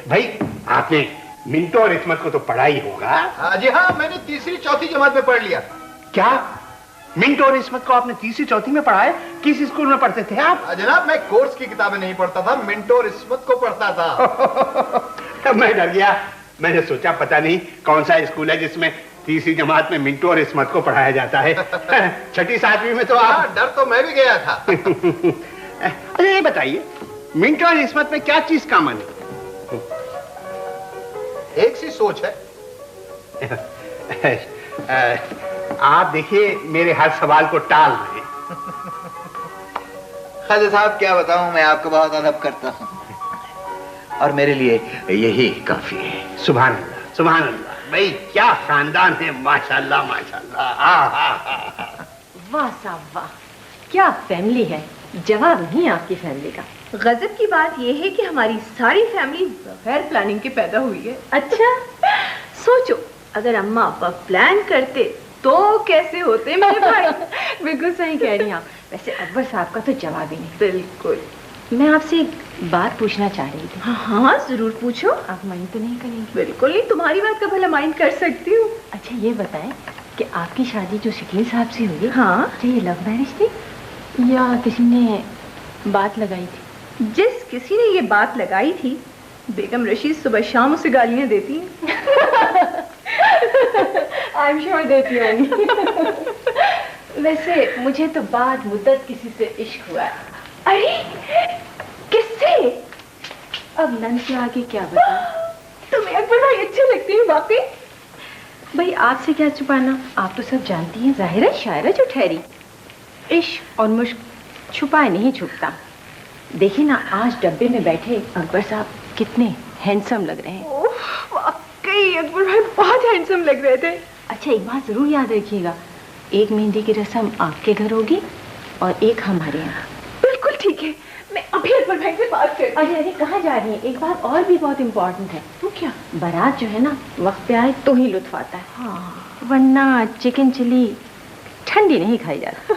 भाई, आपने मिंटो और इस्मत को तो पढ़ा ही होगा। जी हाँ, मैंने 3री-4थी जमात में पढ़ लिया। क्या मिंटो और इस्मत को आपने 3री-4थी में पढ़ा है? किस स्कूल में पढ़ते थे आप? जनाब, मैं कोर्स की किताबें नहीं पढ़ता था, मिंटो और इस्मत को पढ़ता था। मैं डर गया। मैंने सोचा पता नहीं कौन सा स्कूल है जिसमें 3री जमात में मिंटो और इस्मत को पढ़ाया जाता है। 6ठी-7वीं में तो आप। डर तो मैं भी गया था। अच्छा, ये बताइए मिंटो और इस्मत में क्या चीज कॉमन है? एक सी सोच है। आप देखिए मेरे हर सवाल को टाल रहे हैं। खाजा साहब, क्या बताऊं, मैं आपको बहुत अदब करता हूं और मेरे लिए यही काफी है। सुभान अल्लाह, सुभान अल्लाह। भाई क्या खानदान है, माशाल्लाह माशाल्लाह। वाह साहब वाह, क्या फैमिली है। जवाब नहीं आपकी फैमिली का। गजब की बात यह है कि हमारी सारी फैमिली बगैर प्लानिंग के पैदा हुई है। अच्छा, सोचो अगर अम्मा अब्बा प्लान करते तो कैसे होते मेरे भाई। बिल्कुल सही कह रही हैं आप। वैसे अकबर साहब का तो जवाब ही नहीं। बिल्कुल। मैं आपसे एक बात पूछना चाह रही थी। हाँ, जरूर पूछो। आप माइंड तो नहीं करेंगे? बिल्कुल नहीं, तुम्हारी बात का भला माइंड कर सकती हूँ। अच्छा, ये बताएं कि आपकी शादी जो शकील साहब से हुई, हाँ, ये लव मैरिज थी या किसी ने बात लगाई थी? जिस किसी ने ये बात लगाई थी, बेगम रशीद सुबह शाम उसे गालियां देती हैं। आई एम श्योर देती होंगी। वैसे मुझे तो बाद मुद्दत किसी से इश्क हुआ है। अरे किससे? अब नन से आगे क्या बताऊं? तुम्हें अकबर भाई अच्छे लगते हैं वाकई। भाई आपसे क्या छुपाना, आप तो सब जानती हैं। जाहिर है शायरा जो ठहरी। इश्क और मुश्क छुपाए नहीं छुपता। देखिए ना, आज डब्बे में बैठे अकबर साहब कितने हैंडसम लग रहे हैं। वाकई अकबर भाई बहुत हैंडसम लग रहे थे। अच्छा, एक बात जरूर याद रखिएगा, एक मेहंदी की रस्म आपके घर होगी और एक हमारे यहाँ। बिल्कुल ठीक है, मैं अभी अकबर भाई से बात करती हूँ। अरे कहाँ जा रही है? एक बात और भी बहुत इम्पोर्टेंट है। वो क्या? बारात जो है ना, वक्त पे आए तो ही लुत्फ आता है। हाँ, वरना चिकन चिली ठंडी नहीं खाई जाती।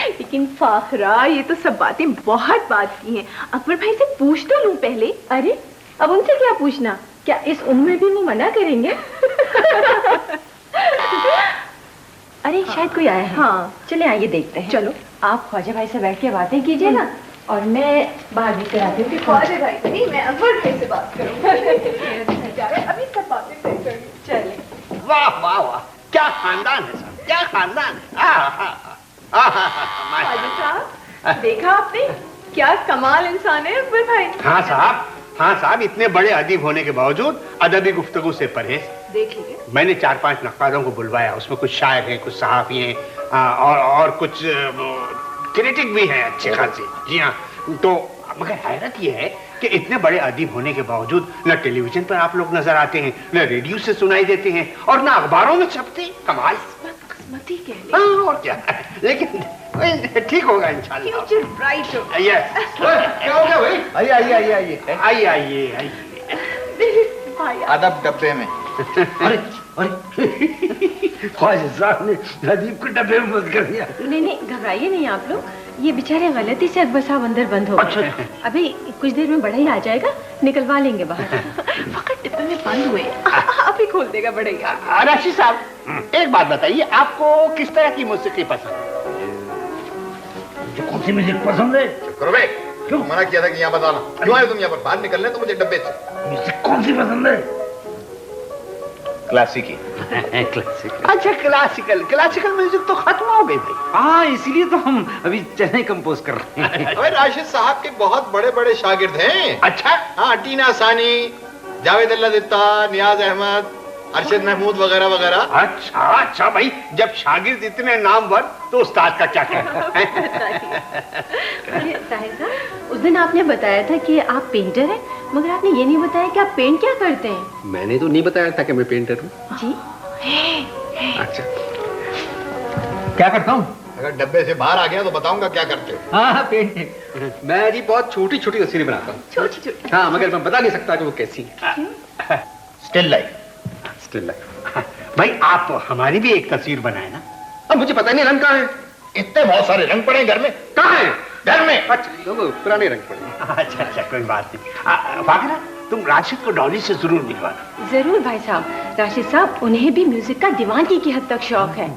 लेकिन फाखरा, ये तो सब बातें बहुत बात की हैं। अकबर भाई से पूछ तो लूं पहले। अरे अब उनसे क्या पूछना? क्या इस उम्र में भी वो मना करेंगे? अरे हाँ, शायद कोई आया है। हाँ, चले आइए देखते हैं। चलो, आप ख्वाजा भाई से बैठ के बातें कीजिए ना, और मैं बाहर भी कराती हूँ। ख्वाजा भाई से नहीं, मैं अकबर भाई से बात करूँगी। अभी सब बातें तय करेंगे। चले। वाह वाह वाह, क्या खानदान है साहब, क्या खानदान है। साहब, देखा आपने क्या कमाल इंसान है अकबर भाई। हाँ साहब, हाँ साहब, इतने बड़े अदीब होने के बावजूद अदबी गुफ्तगू से परहेज। देख लीजिए, मैंने 4-5 नक्कारों को बुलवाया, उसमें कुछ शायर हैं, कुछ सहाफी हैं और कुछ क्रिटिक भी हैं अच्छे खासे। जी हाँ, तो मगर हैरत ये है कि इतने बड़े अदीब होने के बावजूद न टेलीविजन पर आप लोग नजर आते हैं, न रेडियो से सुनाई देते हैं और न अखबारों में छपते। कमाल। किस्मती कह ले। हाँ, और क्या। लेकिन ठीक होगा इंशाल्लाह। फ्यूचर ब्राइट हो। यस। क्या हो गया भाई? आइए आइए आइए आइए आइए आइए आइए। अदब डब्बे में। अरे अरे, ख्वाजा साहब ने अदीब को डब्बे में बंद कर दिया। नहीं नहीं, घबराइए नहीं आप लोग, ये बेचारे गलती से अकबर साहब अंदर बंद हो गए। अभी कुछ देर में बड़ा ही आ जाएगा, निकलवा लेंगे बाहर। फकत डिब्बे में बंद हुए, अभी खोल देगा बड़ा ही। रशीद साहब, एक बात बताइए, आपको किस तरह की मौसीकी पसंद है? कौन सी म्यूजिक पसंद है? करो बे, क्यों मना किया था कि यहाँ बताना? क्यों आए तुम यहाँ पर? बाहर निकलने तो मुझे डब्बे से। म्यूजिक कौन सी पसंद है? क्लासिकी। क्लासिकल। अच्छा क्लासिकल म्यूजिक तो खत्म हो गई भाई। हाँ, इसीलिए तो हम अभी चेन्नई कंपोज कर रहे हैं। अरे राशिद साहब के बहुत बड़े बड़े शागिर्द हैं। अच्छा। हाँ, टीना सानी, जावेद अल्लादित्ता, नियाज अहमद, अरशद महमूद वगैरह वगैरह। अच्छा भाई, जब शागिर्द इतने नामवर तो उस्ताद का क्या कहना। अरे साहिब साहब, उस दिन आपने बताया था कि आप पेंटर हैं, मगर आपने ये नहीं बताया कि आप पेंट क्या करते हैं। मैंने तो नहीं बताया था कि मैं पेंटर हूँ। जी। अच्छा, क्या करता हूँ? अगर डब्बे से बाहर आ गया तो बताऊंगा क्या करते हो। हाँ, पेंटिंग। मैं जी बहुत छोटी छोटी तस्वीरें बनाता हूँ। छोटी। हाँ, मगर मैं बता नहीं सकता कि वो कैसी है। Still life. Still life. भाई आप हमारी भी एक तस्वीर बनाए ना। अब मुझे पता नहीं रंग कहाँ है। इतने बहुत सारे रंग पड़े घर में। कहाँ है? घर में। अच्छा, वो पुराने रंग पड़े। अच्छा, कोई बात नहीं। फाकिरा, तुम राशिद को डॉली से जरूर मिलवाना। जरूर भाई साहब। राशिद साहब, उन्हें भी म्यूजिक का दीवानगी की हद तक शौक है।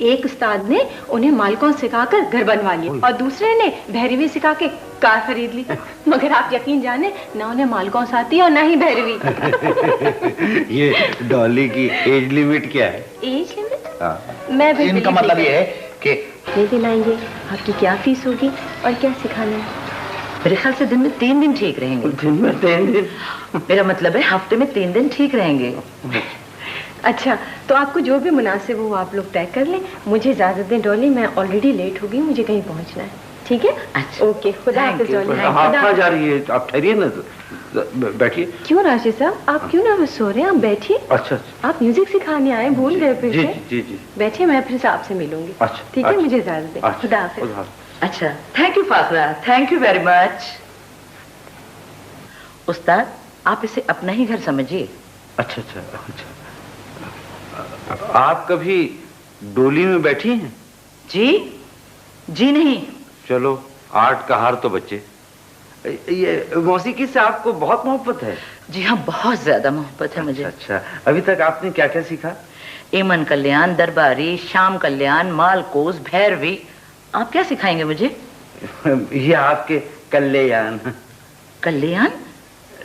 एक उस्ताद ने उन्हें मालकौन सिखाकर घर बनवा लिया और दूसरे ने भैरवी सिखा के कार खरीद ली। मगर आप यकीन जाने, ना उन्हें मालकौन आती और ना ही भैरवी। ये डॉली की एज लिमिट क्या है? Age limit? हाँ। मैं भी इनका मतलब ये है कि ले दिलाएंगे। आपकी क्या फीस होगी और क्या सिखाना है? मेरे ख्याल से दिन में 3 दिन ठीक रहेंगे। दिन में 3 दिन? मेरा मतलब है हफ्ते में 3 दिन ठीक रहेंगे। अच्छा, तो आपको जो भी मुनासिब हो आप लोग तय कर लें। मुझे इजाजत दें डॉली, मैं ऑलरेडी लेट हो गई, मुझे कहीं पहुंचना है। ठीक है? अच्छा, ओके, खुदा हाफिज डॉली। आप कहाँ जा रही है? आप ठहरिए ना, बैठिए। क्यों राशिद साहब, आप क्यों नर्वस हो रहे हैं? आप बैठिए। अच्छा। आप म्यूजिक सिखाने आए, भूल गए फिर से? जी। बैठिए, मैं फिर से आपसे मिलूंगी। अच्छा, ठीक है, मुझे इजाजत दें। खुदा हाफिज। अच्छा, thank you Fakhra, thank you very much. उस्ताद, आप इसे अपना ही घर समझिए। अच्छा। आप कभी डोली में बैठी हैं? जी नहीं। चलो, आर्ट का हार तो बच्चे। ये मौसीकी से आपको बहुत मोहब्बत है? जी हाँ, बहुत ज्यादा मोहब्बत है मुझे। अच्छा, अभी तक आपने क्या क्या सीखा? एमन कल्याण, दरबारी, श्याम कल्याण, मालकोस, भैरवी। आप क्या सिखाएंगे मुझे? ये आपके कल्याण। कल्याण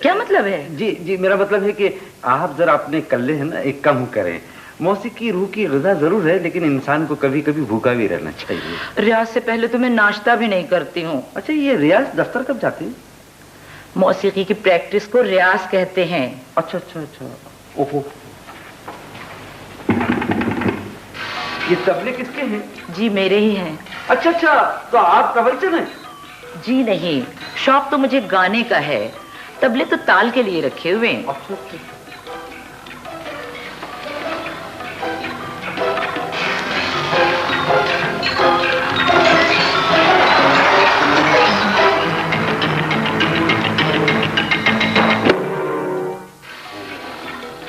क्या मतलब है? जी, मेरा मतलब है कि आप जरा अपने कल्ले है ना एक कम करें। मौसीकी रूह की ग़िज़ा जरूर है, लेकिन इंसान को कभी कभी भूखा भी रहना चाहिए। रियाज से पहले तो मैं नाश्ता भी नहीं करती हूँ। अच्छा, ये रियाज दफ्तर कब जाती है? मौसीकी की प्रैक्टिस को रियाज कहते हैं। अच्छा। ओहो, ये तबले किसके हैं? जी मेरे ही हैं। अच्छा, तो आप तबलचन हैं? जी नहीं, शौक तो मुझे गाने का है, तबले तो ताल के लिए रखे हुए हैं। अच्छा।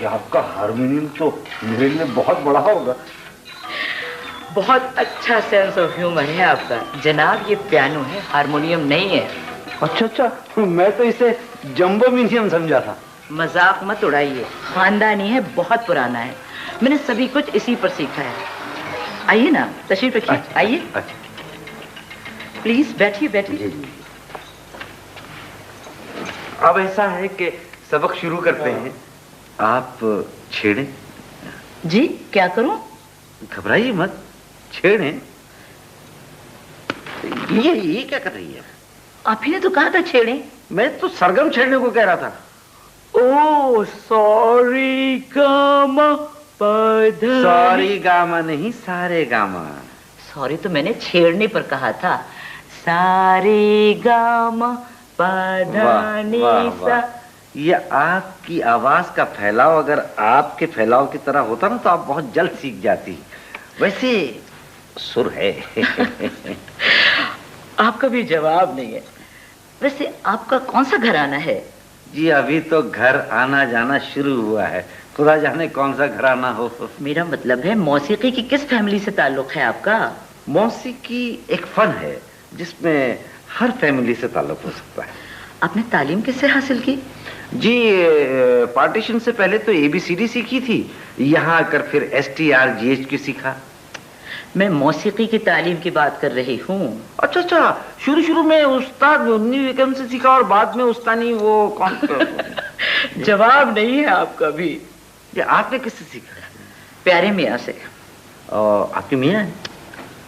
आपका हारमोनियम तो मेरे लिए बहुत बड़ा होगा। बहुत अच्छा सेंस ऑफ ह्यूमर है आपका जनाब। ये पियानो है, हारमोनियम नहीं है। अच्छा, मैं तो इसे जंबो म्यूजियम समझा था। मजाक मत उड़ाइए, खानदानी है, बहुत पुराना है। मैंने सभी कुछ इसी पर सीखा है। आइए ना, तशरीफ रखिए। आइए। अच्छा। प्लीज बैठिए। जी। अब ऐसा है कि सबक शुरू करते हैं। आप छेड़ें। जी, क्या करूं? घबराइए मत, छेड़ें। ये क्या कर रही है? आप ही ने तो कहा था छेड़ें। मैं तो सरगम छेड़ने को कह रहा था। ओ सॉरी गामा पधा। सॉरी गामा नहीं, सारे गामा। सॉरी तो मैंने छेड़ने पर कहा था। सारे गामा पधानी सा। ये आपकी आवाज का फैलाव अगर आपके फैलाव की तरह होता ना तो आप बहुत जल्द सीख जाती। वैसे सुर है। आपका भी जवाब नहीं है। वैसे आपका कौन सा घराना है? जी, अभी तो घर आना जाना शुरू हुआ है, खुदा जाने कौन सा घराना हो। मेरा मतलब है मौसीकी की किस फैमिली से ताल्लुक है आपका? मौसीकी एक फन है जिसमें हर फैमिली से ताल्लुक हो सकता है। आपने तालीम किससे हासिल की? जी, पार्टीशन से पहले तो ABCD सीखी थी, यहाँ आकर फिर STRGHQ सीखा। मैं मौसीकी की तालीम की बात कर रही हूँ। अच्छा, शुरू में उस्ताद मुन्नी बेगम से सीखा और बाद में उस्तानी वो कौन? जवाब नहीं है आपका भी। ये आपने किससे सीखा? प्यारे मियाँ से। आपके मियाँ हैं?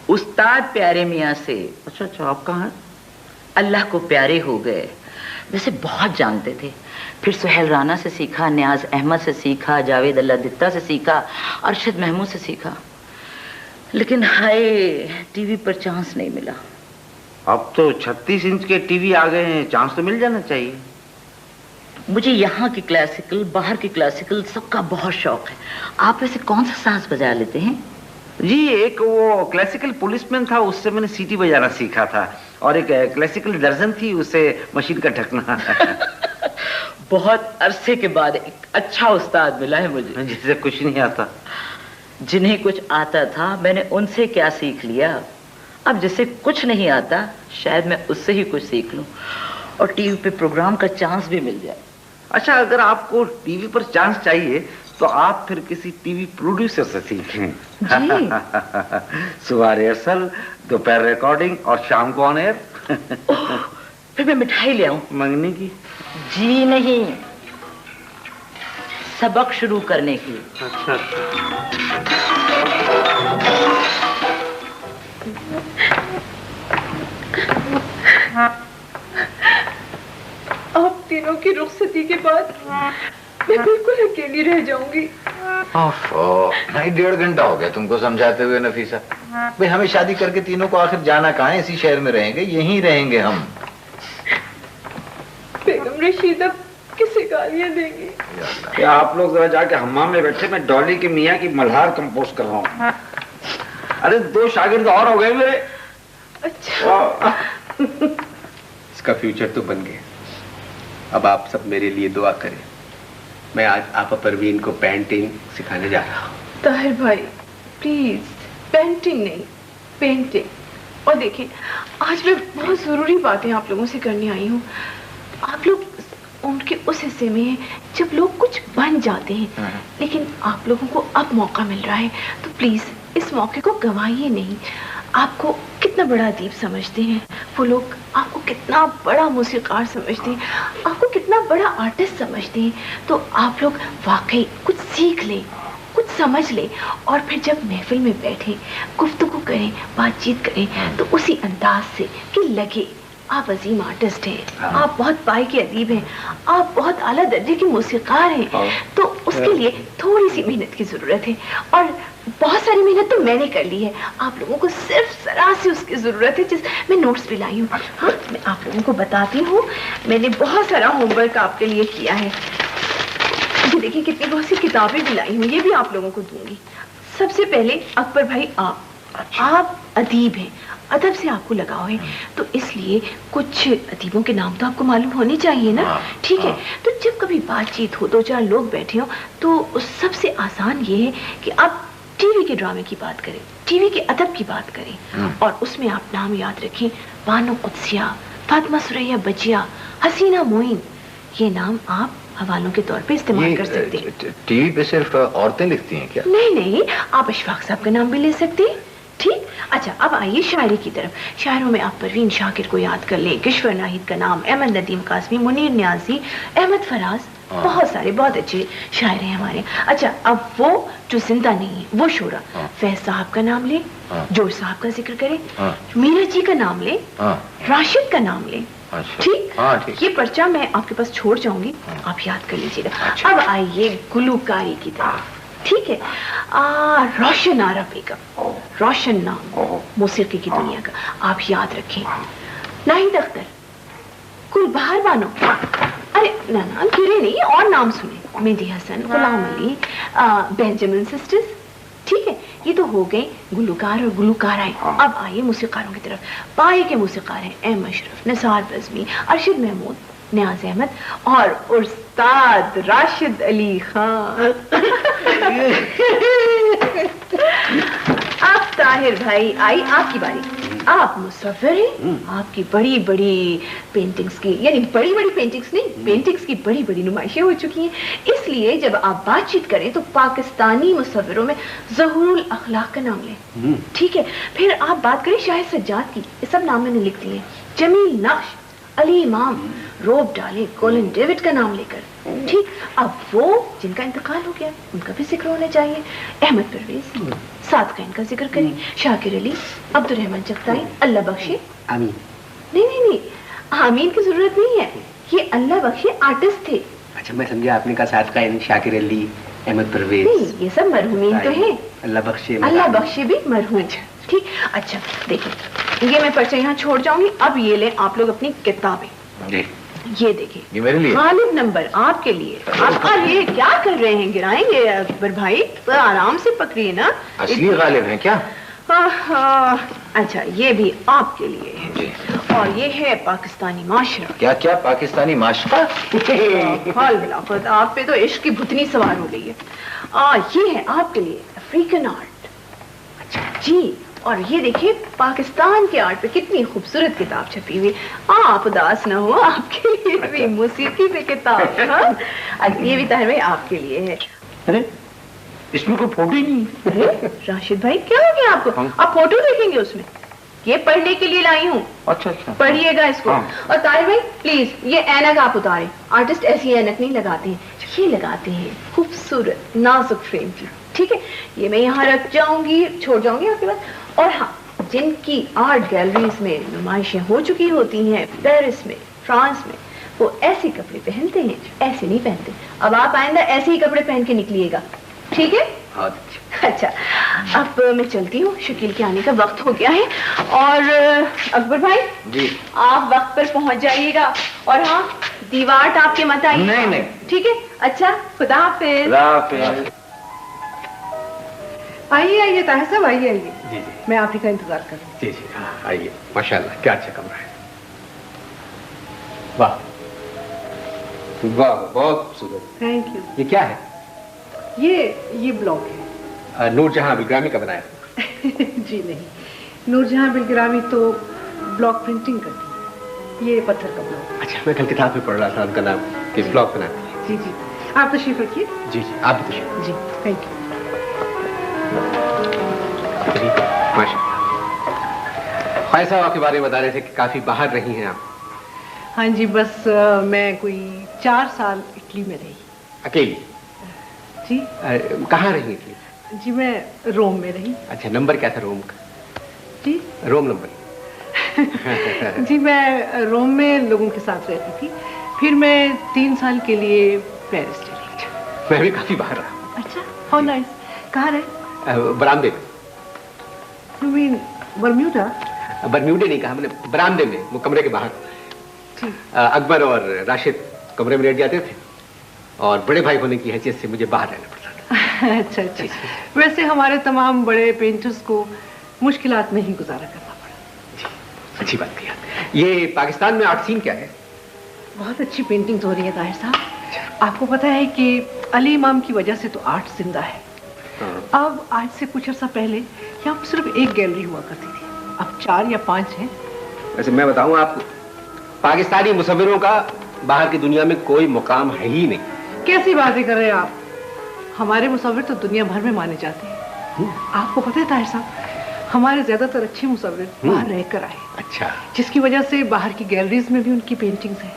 उस्ताद प्यारे मियाँ से। अच्छा अच्छा, आप कहाँ हैं? अल्लाह को प्यारे हो गए। वैसे बहुत जानते थे, फिर सुहेल राना से सीखा, न्याज अहमद से सीखा, जावेद अल्लाह दित्ता से सीखा, अरशद महमूद से सीखा, लेकिन हाय टीवी पर चांस नहीं मिला। अब तो 36 इंच के टीवी आ गए हैं, चांस तो मिल जाना चाहिए। मुझे यहाँ की क्लासिकल, बाहर की क्लासिकल, सबका बहुत शौक है। आप वैसे कौन सा साज बजा लेते हैं? जी, एक वो क्लासिकल पुलिसमैन था, उससे मैंने सीटी बजाना सीखा था, और एक क्लासिकल दर्जन थी, उससे मशीन का ढकना। बहुत अरसे के बाद एक अच्छा उस्ताद मिला है मुझे। जिसे कुछ नहीं आता। जिन्हें कुछ आता था मैंने उनसे क्या सीख लिया। अब जिसे कुछ नहीं आता शायद मैं उससे ही कुछ सीख लूं और टीवी पे प्रोग्राम का चांस भी मिल जाए। अच्छा, अगर आपको टीवी पर चांस चाहिए तो आप फिर किसी टीवी प्रोड्यूसर से सीखें। सुबह रिहर्सल, दोपहर रिकॉर्डिंग और शाम को ऑन एयर। फिर मैं मिठाई ले आऊं? मंगने की? जी नहीं, सबक शुरू करने की। अच्छा आप तीनों की रुखसती के बाद मैं बिल्कुल अकेली रह जाऊंगी। भाई 1.5 घंटा हो गया तुमको समझाते हुए नफीसा। भाई हमें शादी करके तीनों को आखिर जाना कहाँ है? इसी शहर में रहेंगे, यहीं रहेंगे हम। बेगम रशीदा किसे गालियां देंगी? क्या आप लोग जरा जाके हम्माम में बैठे, मैं डॉली के मियाँ की मल्हार कंपोज कर रहा हूँ। अरे 2 शागिर्द और हो गए मेरे। अच्छा। इसका फ्यूचर तो बन गया। अब आप सब मेरे लिए दुआ करें। मैं आज आपा परवीन को पेंटिंग सिखाने जा रहा हूँ। ताहिर भाई प्लीज, पेंटिंग नहीं, पेंटिंग। और देखिए, आज मैं बहुत जरूरी बातें आप लोगों से करने आई हूँ। आप लोग उनके उस हिस्से में हैं जब लोग कुछ बन जाते हैं, लेकिन आप लोगों को अब मौका मिल रहा है, तो प्लीज इस मौके को गंवाइए नहीं। आपको कितना बड़ा अदीब समझते हैं वो लोग, आपको कितना बड़ा मौसीकार समझते हैं, आपको कितना बड़ा आर्टिस्ट समझते हैं, तो आप लोग वाकई कुछ सीख लें, कुछ समझ लें, और फिर जब महफिल में बैठे गुफ्तगू करें, बातचीत करें, तो उसी अंदाज से कि लगे आप अजीम आर्टिस्ट हैं, आप बहुत पाई के अदीब हैं, आप बहुत आला दर्जे के मौसीकार हैं। तो उसके लिए थोड़ी सी मेहनत की जरूरत है, और बहुत सारी मेहनत तो मैंने कर ली है। आप लोगों को सिर्फ जरा सी उसकी जरूरत है, जिस मैं नोट्स भी लाई हूँ। हाँ, मैं आप लोगों को बताती हूँ, मैंने बहुत सारा होमवर्क आपके लिए किया है। ये देखिए कितनी बहुत सी किताबें भी लाई हूँ, ये भी आप लोगों को दूंगी। सबसे पहले अकबर भाई, आप अदीब हैं, अदब से आपको लगाव है, तो इसलिए कुछ अदीबों के नाम तो आपको मालूम होने चाहिए ना। ठीक है, तो जब कभी बातचीत हो, 2-4 लोग बैठे हो, तो सबसे आसान ये है कि आप टीवी के ड्रामे की बात करें, टीवी के अदब की बात करें, और उसमें आप नाम याद रखें, बानो कुद्सिया, फातिमा सुरैया बजिया, हसीना मोइन। ये नाम आप हवालों के तौर पे इस्तेमाल कर सकते हैं। टीवी पे सिर्फ औरतें लिखती हैं क्या? नहीं नहीं, आप अशफाक साहब का नाम भी ले सकते हैं। ठीक, अच्छा अब आइए शायरी की तरफ। शायरों में आप परवीन शाकिर को याद कर लें, किश्वर नाहिद का नाम, अहमद नदीम कासमी, मुनीर न्याजी, अहमद फराज, बहुत सारे बहुत अच्छे शायर हैं हमारे। अच्छा, अब वो जो जिंदा नहीं है, वो शोरा, फैज साहब का नाम ले, जोर साहब का जिक्र करें, मीरा जी का नाम ले, राशिद का नाम ले। ठीक, ये पर्चा मैं आपके पास छोड़ जाऊंगी, आप याद कर लीजिएगा। अब आइए गुलूकारी की तरफ। ठीक है, रोशन आरा बेगम, रोशन नाम मौसीकी की दुनिया का, आप याद रखें। नाहिद अख्तर, गुलबहार बानो, अरे ना गिरे नहीं, और नाम सुने, मेहदी हसन, गुलाम अली, बेंजामिन सिस्टर्स। ठीक है, ये तो हो गए गुलकार और गुलकाराएं। अब आइए मौसीकारों की तरफ। पाए के मौसीकार हैं एम अशरफ, निसार बज़मी, अरशद महमूद, न्याज अहमद और उस्ताद राशिद अली खान। अब ताहिर भाई, आई आपकी बारी। आप मुसव्विर हैं, आपकी बड़ी बड़ी पेंटिंग्स की, यानी बड़ी बड़ी पेंटिंग्स नहीं, पेंटिंग्स की बड़ी बड़ी नुमाइशें हो चुकी हैं, इसलिए जब आप बातचीत करें तो पाकिस्तानी मुसव्विरों में ज़हूरुल अखलाक का नाम लें। ठीक है, फिर आप बात करें शाहिद सज्जाद की, ये सब नाम मैंने लिख दिए, जमील नाश, अली इमाम, रोब डाले कोलिन डेविड का नाम लेकर। ठीक, अब वो जिनका इंतकाल हो गया उनका भी जिक्र होना चाहिए। अहमद परवेज, साथ का इनका जिक्र करें, शाकिर अली, अब्दुल रहमान चगताई, अल्लाह बख्शे। आमीन। नहीं, आमीन की जरूरत नहीं है, ये अल्लाह बख्शे आर्टिस्ट थे। अच्छा, मैं समझा आपने कहा साथ का यानी शाकिर अली, अहमद परवेज। नहीं, ये सब मरहूमीन तो हैं। अल्लाह बख्शे भी मरहूम। ठीक, अच्छा देखिए, ये मैं पर्चा यहाँ छोड़ जाऊंगी। अब ये ले आप लोग अपनी किताबें। ये देखिए, ये मेरे लिए गालिब नंबर आपके लिए। आप ये क्या कर रहे हैं, गिराएंगे अकबर भाई? तो आराम से पकड़िए ना। असली गालिब है क्या? अच्छा, ये भी आपके लिए है। और ये है पाकिस्तानी माशरा। क्या क्या पाकिस्तानी माशरा? आप पे तो इश्क की भुतनी सवार हो गई है। ये है आपके लिए अफ्रीकन आर्ट। अच्छा जी, और ये देखिए पाकिस्तान के आर्ट पे कितनी खूबसूरत किताब छपी हुई। आप उदास ना हो, आपके लिए भी मौसीकी पे किताब। ये भी ताहिर भाई आपके लिए है। अरे इसमें कोई फोटो ही नहीं। अरे राशिद भाई, क्या हो गया आपको? आप फोटो देखेंगे उसमें? ये पढ़ने के लिए लाई हूँ। अच्छा, पढ़िएगा इसको। और ताहिर भाई प्लीज ये ऐनक आप उतारें। आर्टिस्ट ऐसी ऐनक नहीं लगाते हैं, ये लगाते हैं खूबसूरत नाजुक फ्रेम की। ठीक है, ये मैं यहाँ रख जाऊंगी, छोड़ जाऊंगी आपके पास। और हाँ, जिनकी आर्ट गैलरीज में नुमाइशें हो चुकी होती हैं पेरिस में, फ्रांस में, वो ऐसे कपड़े पहनते हैं, ऐसे नहीं पहनते। अब आप आइंदा ऐसे ही कपड़े पहन के निकलिएगा, ठीक है? अच्छा, अब मैं चलती हूँ, शकील के आने का वक्त हो गया है। और अकबर भाई जी, आप वक्त पर पहुंच जाइएगा। और हाँ, दीवार टाप के मत आइए। नहीं, ठीक है? अच्छा, खुदा हाफिज। आइए ताहिर साहब, आइए। जी, मैं आप ही का इंतजार कर रही हूँ। जी, आइए। माशाल्लाह, क्या अच्छा कमरा है। वाह वाह, बहुत खूबसूरत। Thank you. ये क्या है? ये ब्लॉक है। नूरजहां बिलग्रामी का बनाया? जी नहीं, नूरजहां बिलग्रामी तो ब्लॉक प्रिंटिंग करती है, ये पत्थर का ब्लॉक। अच्छा, मैं कल किताब में पढ़ रहा था उनका नाम कि ब्लॉक बनाती है। जी, आप तशरीफ रखिए। जी, आप भी तशरीफ। जी, थैंक यू। माशाल्लाह। ख्वाहिश साहब के बारे में बता रहे थे कि काफी बाहर रही हैं आप। हाँ जी, बस मैं कोई 4 साल इटली में रही। अकेली? जी। कहाँ रही इटली? जी, मैं रोम में रही। अच्छा, नंबर क्या था रोम का? जी, रोम नंबर। जी, मैं रोम में लोगों के साथ रहती थी। फिर मैं 3 साल के लिए पेरिस चली। मैं भी काफी बाहर रहा। अच्छा, हाउ नाइस। कहाँ रहे? बरामदे में। You mean Bermuda? बर्म्यूडे नहीं कहा मैंने, बरामदे में, वो कमरे के बाहर। अकबर और राशिद कमरे में लेट जाते थे और बड़े भाई होने की हैसियत से मुझे बाहर रहना पड़ता था। अच्छा। वैसे हमारे तमाम बड़े पेंटर्स को मुश्किलात में ही गुजारा करना पड़ा। अच्छी बात कही। ये पाकिस्तान में आर्ट सीन क्या है? बहुत अच्छी पेंटिंग्स हो रही है ताहिर साहब। आपको पता है कि अली इमाम की वजह से तो आर्ट जिंदा है। अब आज से कुछ अर्सा पहले यहाँ पर सिर्फ एक गैलरी हुआ करती थी, अब 4 या 5 हैं। वैसे मैं बताऊं आपको, पाकिस्तानी मुसव्विरों का बाहर की दुनिया में कोई मुकाम है ही नहीं। कैसी बातें कर रहे हैं आप? हमारे मुसव्विर तो दुनिया भर में माने जाते हैं। आपको पता है ताहिर साहब, हमारे ज्यादातर अच्छे मुसव्विर बाहर रहकर आए। अच्छा। जिसकी वजह से बाहर की गैलरीज में भी उनकी पेंटिंग्स हैं।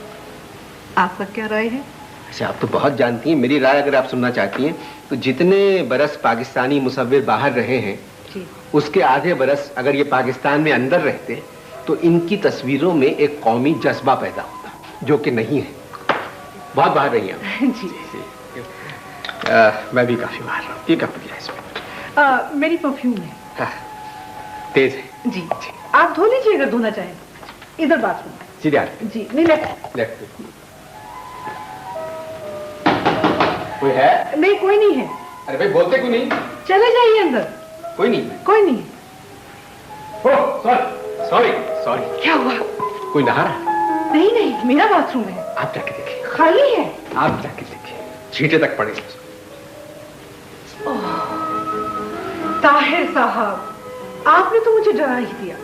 आपका क्या राय है? अच्छा, आप तो बहुत जानती हैं। मेरी राय अगर आप सुनना चाहती हैं तो जितने बरस पाकिस्तानी मुसव्विर बाहर रहे हैं जी, उसके आधे बरस अगर ये पाकिस्तान में अंदर रहते तो इनकी तस्वीरों में एक कौमी जज्बा पैदा होता, जो कि नहीं है। बहुत बाहर रही हैं जी। मैं भी काफी बाहर रहा हूँ। ये कब किया इसमें? मेरी परफ्यूम है। तेज है। जी, आप धो लीजिए अगर धोना चाहें। इधर बाथरूम। सीधे जी, नहीं लेफ्ट। कोई है? नहीं, कोई नहीं है। अरे भाई, बोलते क्यों नहीं? चले जाइए अंदर। कोई नहीं? कोई नहीं। सॉरी। क्या हुआ? कोई नहा रहा? नहीं, मेरा बाथरूम है। आप जाके देखिए। खाली है। आप जाके देखिए, छींटे तक पड़े। ताहिर साहब, आपने तो मुझे डरा ही दिया।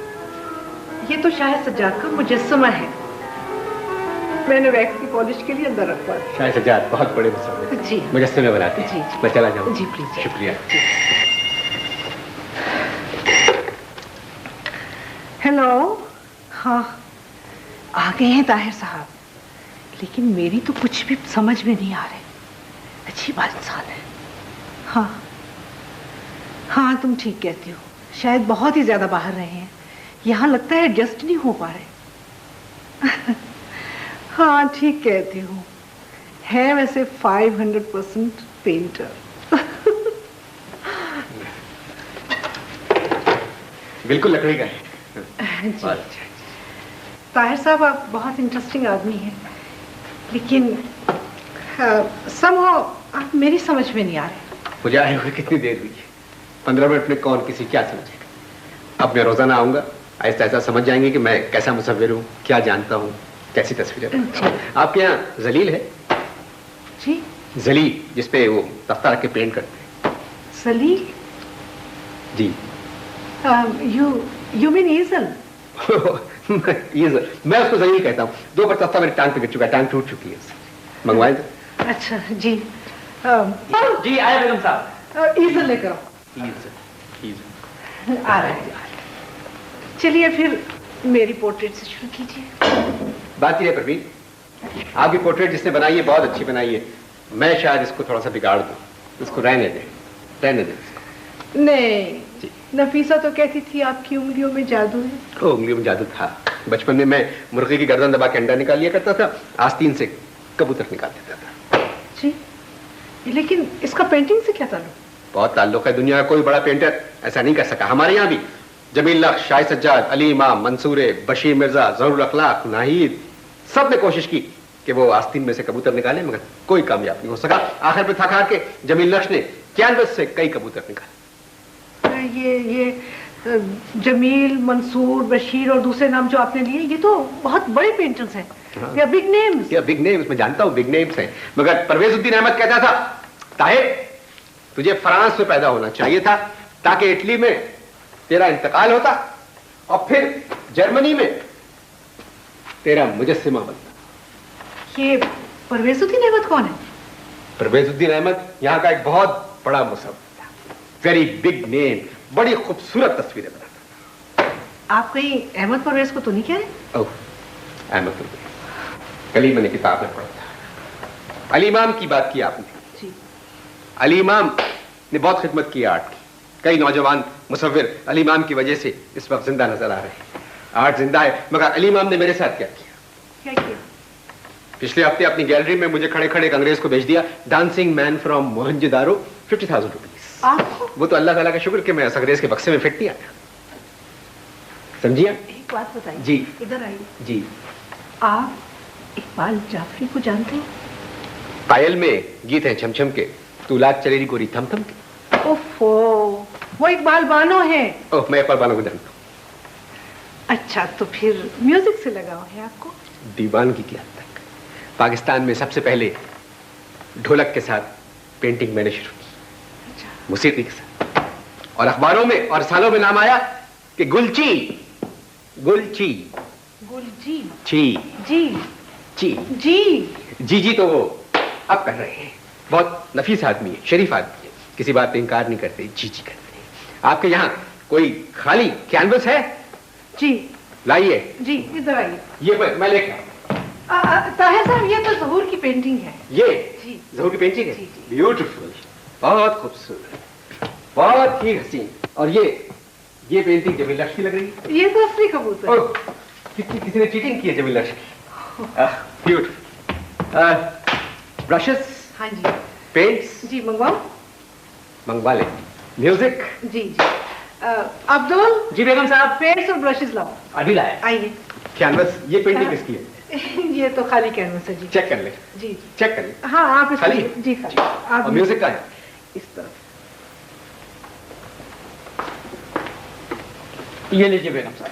ये तो शायद सज्जाद का मुजस्समा है। मैंने वैक्स की पॉलिश के लिए अंदर रखवा। शायद सज्जाद बहुत बड़े मुसव्विर जी, मुजस्समे बनाते हैं। जी। मैं चला जाऊँ? जी प्लीज। शुक्रिया। हेलो। हाँ, आ गए हैं ताहिर साहब। लेकिन मेरी तो कुछ भी समझ में नहीं आ रही। अच्छी बात इंसान है। हाँ हाँ, तुम ठीक कहती हो, शायद बहुत ही ज्यादा बाहर रहे हैं, यहाँ लगता है एडजस्ट नहीं हो पा रहे। हाँ ठीक कहती हूँ, है वैसे 500% पेंटर। बिल्कुल लकड़ी का है। ताहिर साहब आप बहुत इंटरेस्टिंग आदमी हैं, लेकिन somehow आप मेरी समझ में नहीं आ रहे। मुझे आए हुए कितनी देर हुई है? 15 मिनट में कौन किसी क्या समझेगा? अब मैं रोजाना आऊंगा, ऐसा ऐसा समझ जाएंगे कि मैं कैसा मुसव्विर हूँ, क्या जानता हूँ, कैसी तस्वीरें बनाता हूँ। आपके यहाँ जलील है? जी, जलील, जिसपे वो दफ्तर रख के पेंट करते हैं। जलील? जी। you mean ईजल? ईजल, मैं उसको जलील कहता हूँ। 2 बार तख्ता मेरी टांग पे गिर चुका है, टांग टूट चुकी है। मंगवाएं तो? अच्छा जी। जी आया बेगम साहब। ईजल लेकर आ रहा है। चलिए फिर मेरी पोर्ट्रेट से शुरू कीजिए। बात यह है परवीन, आपकी पोर्ट्रेट जिसने बनाई है बहुत अच्छी बनाई है, मैं शायद इसको थोड़ा सा बिगाड़ दूं, इसको रहने दें। नहीं, नफीसा तो कहती थी आपकी उंगलियों में जादू है। उंगलियों में जादू था। बचपन में मैं मुर्गी की गर्दन दबा के अंडा निकाल लिया करता था, आस्तीन से कबूतर निकाल देता था। जी, लेकिन इसका पेंटिंग से क्या ताल्लुक? बहुत ताल्लुक है। दुनिया का कोई बड़ा पेंटर ऐसा नहीं कर सका। हमारे यहाँ भी जमील लख्श, शाहिद सज्जाद, अली इमाम, मंसूरे, बशीर मिर्जा, जरूर अखलाक, नाहिद, सब ने कोशिश की कि वो आस्तीन में से कबूतर निकाले, मगर कोई कामयाब नहीं हो सका। आखिर में थक हार के जमील लख्श ने कैनवस से कई कबूतर निकाले। ये जमील, मंसूर, बशीर और दूसरे नाम जो आपने लिए, ये तो बहुत बड़े पेंटर्स हैं। या बिग नेम्स? या बिग नेम्स, मैं जानता हूँ बिग नेम्स हैं, मगर परवेजुद्दीन अहमद कहता था, ताहिर तुझे फ्रांस में पैदा होना चाहिए था ताकि इटली में तेरा इंतकाल होता और फिर जर्मनी में तेरा मुजस्सिमा बनता। ये परवेजुद्दीन अहमद कौन है? परवेजुद्दीन अहमद यहाँ का एक बहुत बड़ा मुसव्विर, वेरी बिग नेम, बड़ी खूबसूरत तस्वीरें बनाता। आप कहीं अहमद परवेज को तो नहीं कह रहे? ओह, अहमद परवेज, कल ही मैंने किताब में पढ़ा था। अली इमाम की बात की आपने। जी। अली इमाम ने बहुत खिदमत की आर्ट की। कई नौजवान मुसव्विर अली इमाम की वजह से इस वक्त जिंदा नजर आ रहे हैं। आर्ट जिंदा है, मगर अली इमाम ने मेरे साथ क्या किया? क्या किया? पिछले हफ्ते अपनी गैलरी में मुझे खड़े खड़े एक अंग्रेज को भेज दिया, dancing man from Mohenjodaro, 50,000 rupees. आपको? वो तो अल्लाह ताला का शुक्र कि मैं उस अंग्रेज के बक्से में फिट नहीं आया। समझिए? एक बात बताइए। जी। इधर आइए। जी। आप इकबाल जाफरी को जानते हैं? पायल में गीत है छमछम के, तू लाग चलेगी गोरी थम थम के। ओफो, वो इकबाल बानो है। ओह, मैं इकबाल बानो को जानता हूँ। अच्छा, तो फिर म्यूजिक से लगाव है आपको? दीवानगी की हद तक। पाकिस्तान में सबसे पहले ढोलक के साथ पेंटिंग मैंने शुरू की। अच्छा। मौसीकी के साथ। और अखबारों में और सालों में नाम आया कि गुलची गुलची गुलजी ची जी ची जी जी तो वो अब कर रहे हैं। बहुत नफीस आदमी है, शरीफ आदमी है, किसी बात पे इनकार नहीं करते, जी करते हैं। आपके यहाँ कोई खाली कैनवस है? जी लाइए। जी, इधर आइए। ये मैं लेकर ताहिर साहब, ये तो ज़हूर की पेंटिंग है। ये जी ज़हूर की पेंटिंग है? जी। ब्यूटीफुल, बहुत खूबसूरत, बहुत ही हसीन। और ये पेंटिंग जमील लख्श की लग रही है। ये तो असली कबूतर। किसी ने चीटिंग की है जमील लख्श की। ब्यूटीफुल। ब्रशेस? हाँ जी। पेंट्स? जी, मंगवाओ? मंगवा ले। म्यूजिक? जी जी। अब्दुल? जी बेगम साहब। पेंट्स और ब्रशेस लाओ। अभी लाए। आइए। कैनवस, ये पेंटिंग किसकी है? ये तो खाली कैनवस है जी। चेक कर ले। जी चेक कर ले। हाँ, आप इसको खाली? जी खाली। आप और म्यूजिक का है? इस तरफ। ये लीजिए बेगम साहब।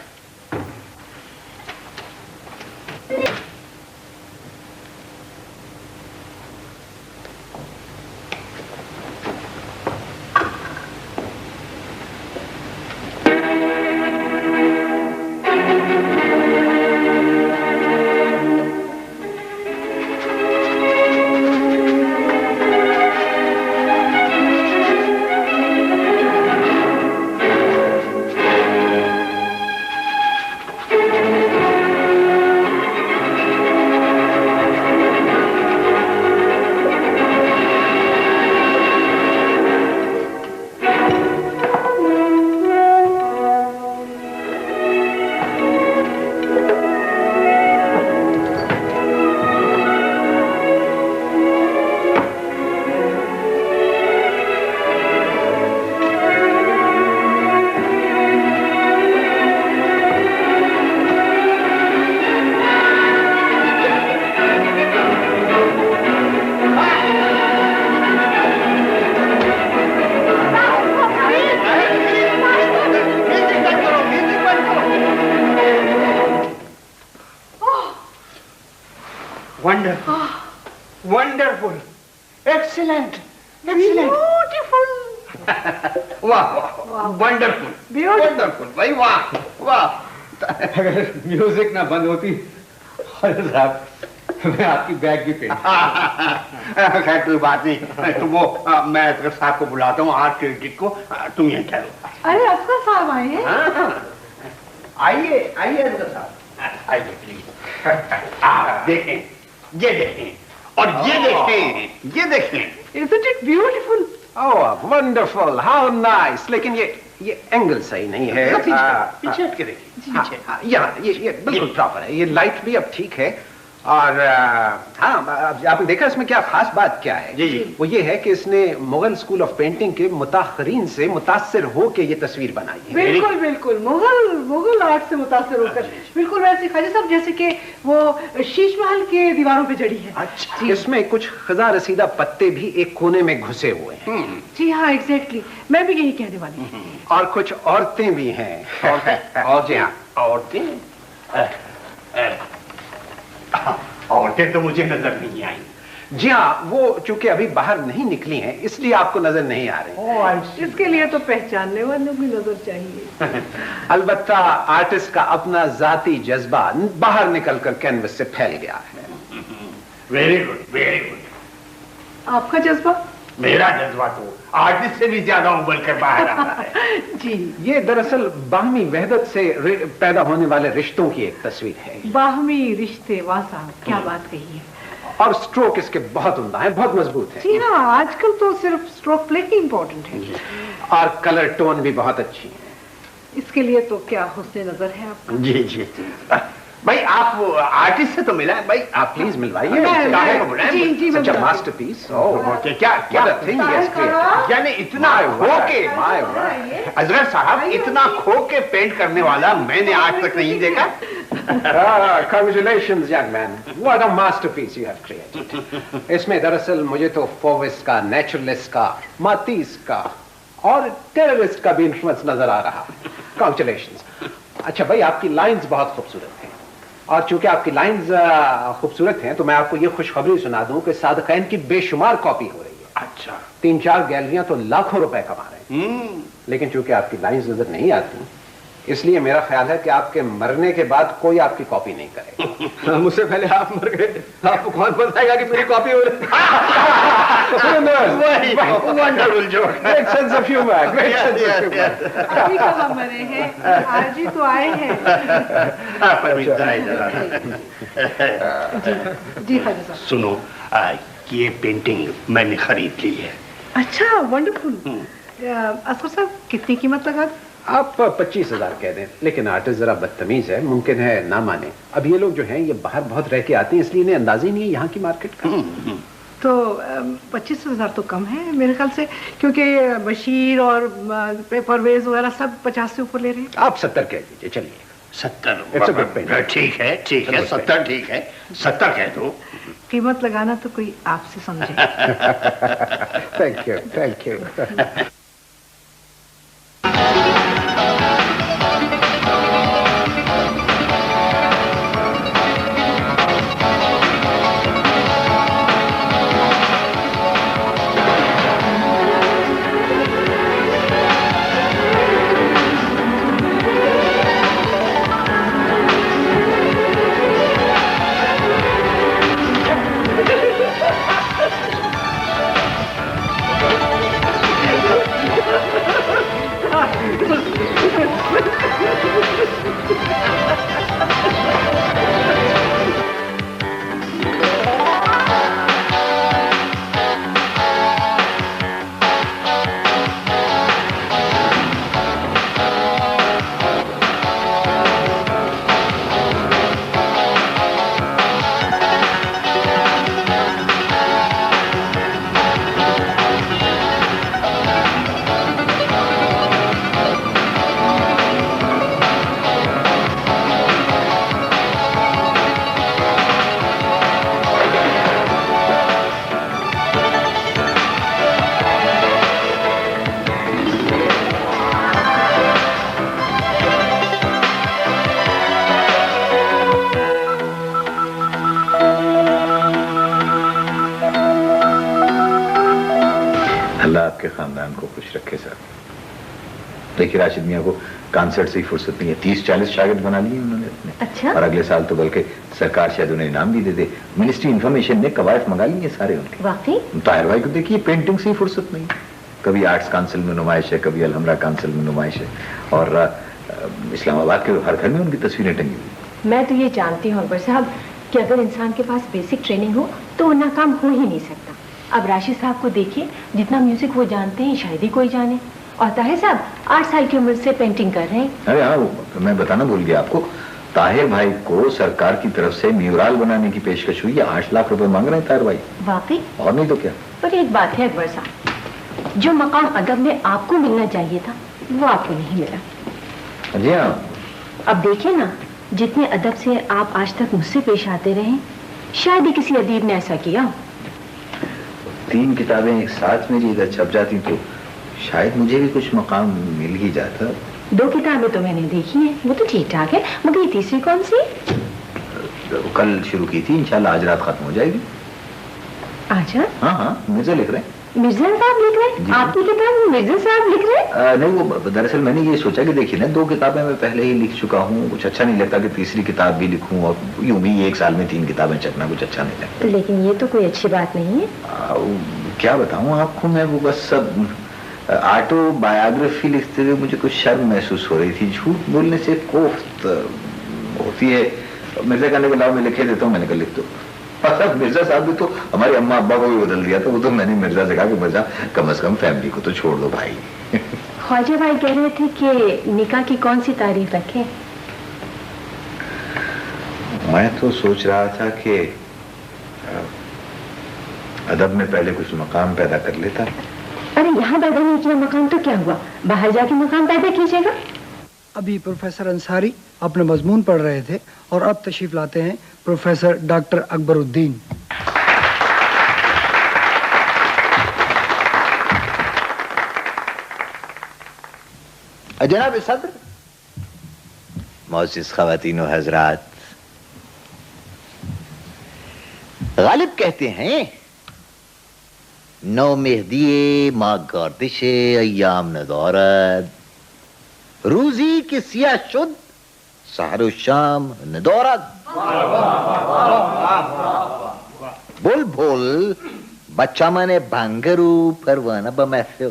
Wonderful, wonderful, excellent, excellent, beautiful. वाह वंडरफुल, वंडरफुल भाई, वाह वाह। अगर म्यूजिक ना बंद होती अरे साहब मैं आपकी बैग भी पेंट। खैर कोई बात नहीं, तो वो मैं असगर साहब को बुलाता हूँ, आर्ट क्रिटिक को, तुम यहाँ ठहरो। अरे असगर साहब आए हैं? आइए आइए असगर साहब, आइए प्लीज। देखें, ये देखें और ये देखें, ये देखें। Isn't it beautiful? Oh wonderful, how nice. लेकिन ये एंगल सही नहीं है। पीछे हट के देखिए, यहाँ ये बिल्कुल प्रॉपर है। ये लाइट भी अब ठीक है। और हाँ, आपने देखा इसमें क्या खास बात क्या है? जी जी। वो ये है कि इसने मुगल स्कूल ऑफ पेंटिंग के मुताखरीन से मुतासिर होकर ये तस्वीर बनाई है। बिल्कुल बिल्कुल, मुगल आर्ट से मुतासिर होकर बिल्कुल वैसे खाजी साहब जैसे कि वो शीश महल के दीवारों पे जड़ी है। अच्छा, इसमें कुछ खजा रसीदा पत्ते भी एक कोने में घुसे हुए हैं। जी हाँ, एग्जैक्टली, मैं भी यही कहने वाली हूँ। और कुछ औरतें भी हैं। और जी हाँ, औरतें, औरतें तो मुझे नजर नहीं आई। जी हाँ, वो चूंकि अभी बाहर नहीं निकली हैं इसलिए आपको नजर नहीं आ रही। इसके लिए तो पहचानने वालों की नजर चाहिए। अलबत्ता आर्टिस्ट का अपना जाती जज्बा बाहर निकलकर कैनवस से फैल गया है। Very good, very good. आपका जज्बा? मेरा जज्बा तो आर्टिस्ट से भी ज्यादा उबल कर बाहर आता है। जी, ये दरअसल बाहमी वहदत से पैदा होने वाले रिश्तों की एक तस्वीर है। बाहमी रिश्ते, वाह साहब क्या बात कही है। और स्ट्रोक इसके बहुत उम्दा है, बहुत मजबूत है। जी हाँ, आजकल तो सिर्फ स्ट्रोक प्ले ही इम्पोर्टेंट है। और कलर टोन भी बहुत अच्छी है। इसके लिए तो क्या हुस्न नजर है आपका। जी जी। भाई आप वो आर्टिस्ट से तो मिला है, भाई आप प्लीज मिलवाइए। Ji, masterpiece. क्या क्या थिंग यानी इतना खो के, असगर साहब इतना खो के पेंट करने वाला मैंने आज तक नहीं देखा। Congratulations, young man. What a masterpiece you have created. इसमें दरअसल मुझे तो फोविस का, नेचुरलिस्ट का, मातीस का और टेररिस्ट का भी इन्फ्लुएंस नजर आ रहा। Congratulations. अच्छा भाई, आपकी लाइंस बहुत खूबसूरत हैं और चूंकि आपकी लाइंस खूबसूरत हैं तो मैं आपको ये खुशखबरी सुना दूं कि सादकैन की बेशुमार कॉपी हो रही है। अच्छा। 3-4 गैलरियां तो लाखों रुपए कमा रहे हैं। लेकिन चूंकि आपकी लाइंस नजर नहीं आती इसलिए मेरा ख्याल है कि आपके मरने के बाद कोई आपकी कॉपी नहीं करेगा। मुझसे पहले आप मर गए, आपको कौन बताएगा कि मेरी कॉपी हो रही है? Wonderful joke, great sense of humour, great sense of humour. अभी कहाँ मरे हैं, आज ही तो आए हैं। जी खाजी साहब। सुनो, ये पेंटिंग मैंने खरीद ली है। अच्छा, वंडरफुल। असगर साहब कितनी कीमत लगा? आप 25,000 कह दें, लेकिन आर्टिस्ट जरा बदतमीज है, मुमकिन है ना माने। अब ये लोग जो हैं ये बाहर बहुत रह के आते हैं इसलिए इन्हें अंदाजा ही नहीं है यहाँ की मार्केट का। तो 25,000 तो कम है मेरे ख्याल से, क्योंकि बशीर और परवेज वगैरह सब 50 से ऊपर ले रहे हैं। आप 70 कह दीजिए, चलिए। 70? It's a good painting. ठीक है, ठीक है, 70 ठीक है, 70 कह दो। कीमत लगाना तो कोई आपसे समझे। Thank you, thank you. अल्लाह आपके खानदान को खुश रखे साहब। देखिए राशिद मियाँ को कॉन्सर्ट से ही फुर्सत नहीं है, 30-40 शागिर्द बना लिए उन्होंने अपने। अच्छा? और अगले साल तो बल्कि सरकार शायद उन्हें इनाम भी दे दे। मिनिस्ट्री इन्फॉर्मेशन ने कवायद मंगा लिए सारे उनके। वाकई? ताहिर भाई को देखिए पेंटिंग से ही फुर्सत नहीं, कभी आर्ट्स काउंसिल में नुमाइश है, कभी अलहमरा काउंसिल में नुमाइश है, और इस्लामाबाद के हर घर में उनकी तस्वीरें टंगी हुई। मैं तो ये जानती हूँ अकबर साहब कि अगर इंसान के पास बेसिक ट्रेनिंग हो तो वो नाकाम हो ही नहीं सकता। अब राशिद साहब को देखिए, जितना म्यूजिक वो जानते हैं शायद ही कोई जाने, और ताहिर साहब 8 साल की उम्र से पेंटिंग कर रहे हैं। अरे हाँ, मैं बताना भूल गया आपको, ताहिर भाई को सरकार की तरफ से म्यूराल बनाने की पेशकश हुई है। 8 लाख रुपए मांग रहे हैं ताहिर भाई। वाकई? और नहीं तो क्या। पर एक बात है अकबर साहब, जो मकाम अदब में आपको मिलना चाहिए था वो आपको नहीं मिला। जी हाँ। अब देखिए ना, जितने अदब से आप आज तक मुझसे पेश आते रहे, शायद ही किसी अदीब ने ऐसा किया। 3 किताबें एक साथ मेरी इधर छप जाती तो शायद मुझे भी कुछ मकाम मिल ही जाता। 2 किताबें तो मैंने देखी हैं, वो तो ठीक ठाक है, मगर ये तीसरी कौन सी? कल शुरू की थी, इंशाल्लाह आज रात खत्म हो जाएगी। अच्छा? हाँ, मिर्जा लिख रहे हैं। मिर्जा साहब लिख रहे हैं? आपकी किताब मिर्जा साहब लिख रहे हैं? नहीं, वो दरअसल मैंने ये सोचा कि देखिए ना, 2 किताबें मैं पहले ही लिख चुका हूँ, कुछ अच्छा नहीं लगता कि तीसरी किताब भी लिखूं, और यूं भी 1 साल में 3 किताबें छपना कुछ अच्छा नहीं लगता। लेकिन ये तो कोई अच्छी बात नहीं है। क्या बताऊँ आपको, मैं वो बस सब ऑटोबायोग्राफी लिखते हुए मुझे कुछ शर्म महसूस हो रही थी। झूठ बोलने से कोफ्त होती है। मिर्जा कहने के लाओ मैं लिखे देता हूँ, मैंने कहा लिख दो। मिर्जा साहब भी तो हमारे अम्मा अब्बा को भी बदल दिया था। वो तो मैंने मिर्जा से कहा कि मिर्जा कम से कम फैमिली को तो छोड़ दो भाई। ख्वाजा भाई कह रहे थे कि निकाह की कौन सी तारीख रखें? मैं तो सोच रहा था कि अदब में पहले कुछ मकाम पैदा कर लेता। अरे यहाँ पैदा नहीं किया मकाम तो क्या हुआ, बाहर जाके मकाम पैदा कीजिएगा। अभी प्रोफेसर अंसारी अपने मजमून पढ़ रहे थे और अब तशरीफ लाते हैं प्रोफेसर डॉक्टर अकबरुद्दीन। जनाब सदर, मौजूद ख़वातीन व हज़रात, गालिब कहते हैं नौ मेहदी माँ गर्दिश अय्याम नदौरत, रूजी की सिया शुद्ध सहरो शाम नदौरत। बुल बुल बच्चा मने भांगरू परवाना बमैसे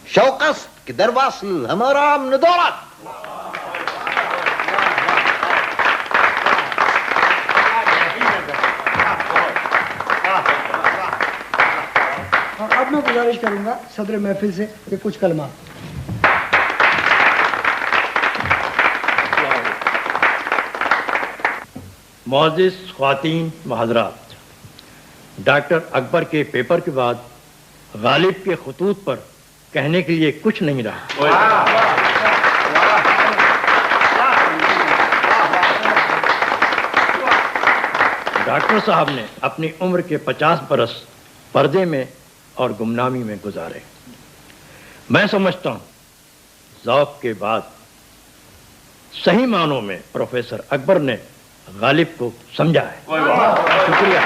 शौकस कि दरवासल हमारा नदौरत। और अब मैं गुजारिश करूंगा सदर महफिल से कि कुछ कलमा। मोअज़्ज़िज़ ख़वातीन व हज़रात, डॉक्टर अकबर के पेपर के बाद गालिब के खतूत पर कहने के लिए कुछ नहीं रहा। डॉक्टर साहब ने अपनी उम्र के 50 बरस पर्दे में और गुमनामी में गुजारे। मैं समझता हूँ ज़ौक़ के बाद सही मानों में प्रोफेसर अकबर ने गालिब को समझा है। शुक्रिया।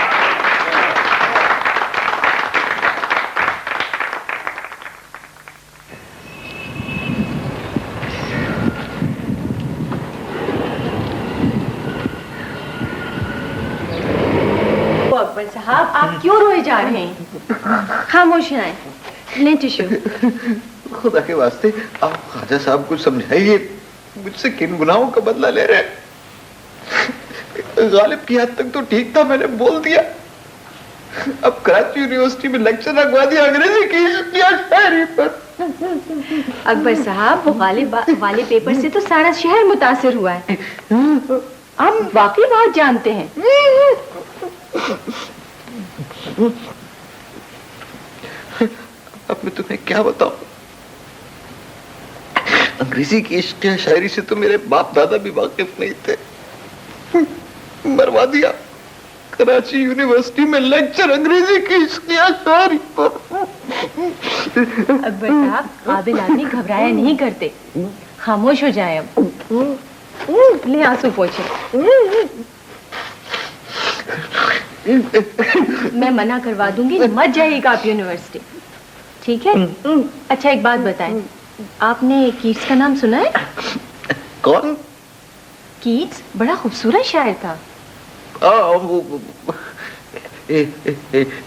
अकबर साहब, आप क्यों रोए जा रहे हैं? खामोश हैं, लें टिश्यू। खुदा के वास्ते आप ख्वाजा साहब को समझाइए, मुझसे किन गुनाहों का बदला ले रहे हैं। गालिब की हद तक तो ठीक था, मैंने बोल दिया। अब कराची यूनिवर्सिटी में लेक्चर लगवा दिया अंग्रेजी की शायरी पर। अकबर साहब, वो गालिब वाले पेपर से तो सारा शहर मुतासिर हुआ है। आप वाकई बहुत जानते हैं। अब मैं तुम्हें क्या बताऊं, अंग्रेजी की इश्क शायरी से तो मेरे बाप दादा भी वाकिफ नहीं थे। मरवा दिया कराची यूनिवर्सिटी में लेक्चर अंग्रेजी की इश्क शायरी पर। अकबर साहब, काबिल आदमी घबराया नहीं करते, खामोश हो जाए। अब ले आंसू पोंछे। मैं मना करवा दूंगी, मत जाइएगा आप यूनिवर्सिटी। ठीक है। अच्छा एक बात बताएं, आपने कीट्स का नाम सुना है? कौन? कीट्स बड़ा खूबसूरत शायर था।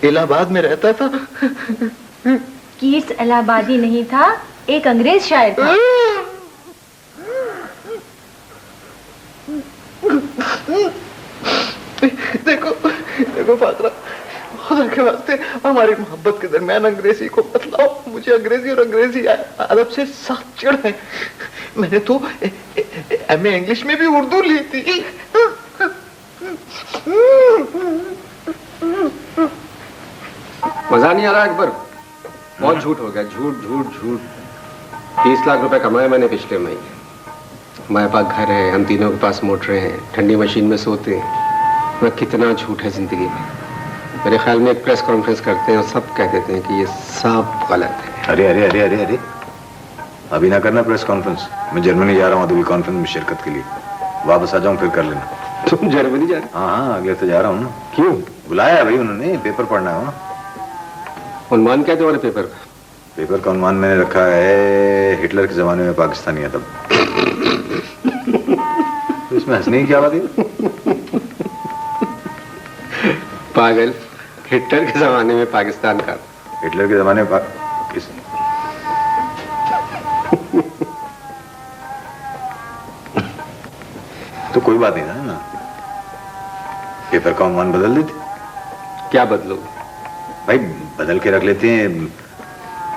इलाहाबाद में रहता था। कीट्स इलाहाबादी नहीं था, एक अंग्रेज शायर था। देखो फातरा, खुदा के वास्ते हमारी मोहब्बत के दरमियान अंग्रेजी को बतलाओ। मुझे अंग्रेजी और अंग्रेजी अदब से सख्त चिढ़ है। मैंने तो एमए इंग्लिश में भी उर्दू ली थी। मजा नहीं आ रहा अकबर? बहुत झूठ हो गया, झूठ झूठ झूठ। 30 लाख रुपए कमाए मैंने पिछले महीने। हमारे पास घर है, हम तीनों के पास मोटरें हैं, ठंडी मशीन में सोते हैं। मैं कितना झूठ है जिंदगी में। मेरे ख्याल में एक प्रेस कॉन्फ्रेंस करते हैं और सब कह देते हैं कि ये सब गलत है। अरे अरे अरे अरे अरे, अभी ना करना प्रेस कॉन्फ्रेंस। मैं जर्मनी जा रहा हूँ अभी कॉन्फ्रेंस में शिरकत के लिए। वापस आ जाऊँ फिर कर लेना। तुम जर्मनी जा रहे? हाँ अगले तो जा रहा हूँ ना। क्यों? बुलाया है भाई उन्होंने, पेपर पढ़ना है। उन्मान क्या तुम्हारे पेपर का? पेपर का उन्मान मैंने रखा है हिटलर के जमाने में पाकिस्तानी अदब। तो इसमें हंसने की क्या बात है? पागल, हिटलर के जमाने में पाकिस्तान का। हिटलर के जमाने में तो कोई बात नहीं था ना, पेपर का उन्मान बदल देते। क्या बदलो भाई? बदल के रख लेते हैं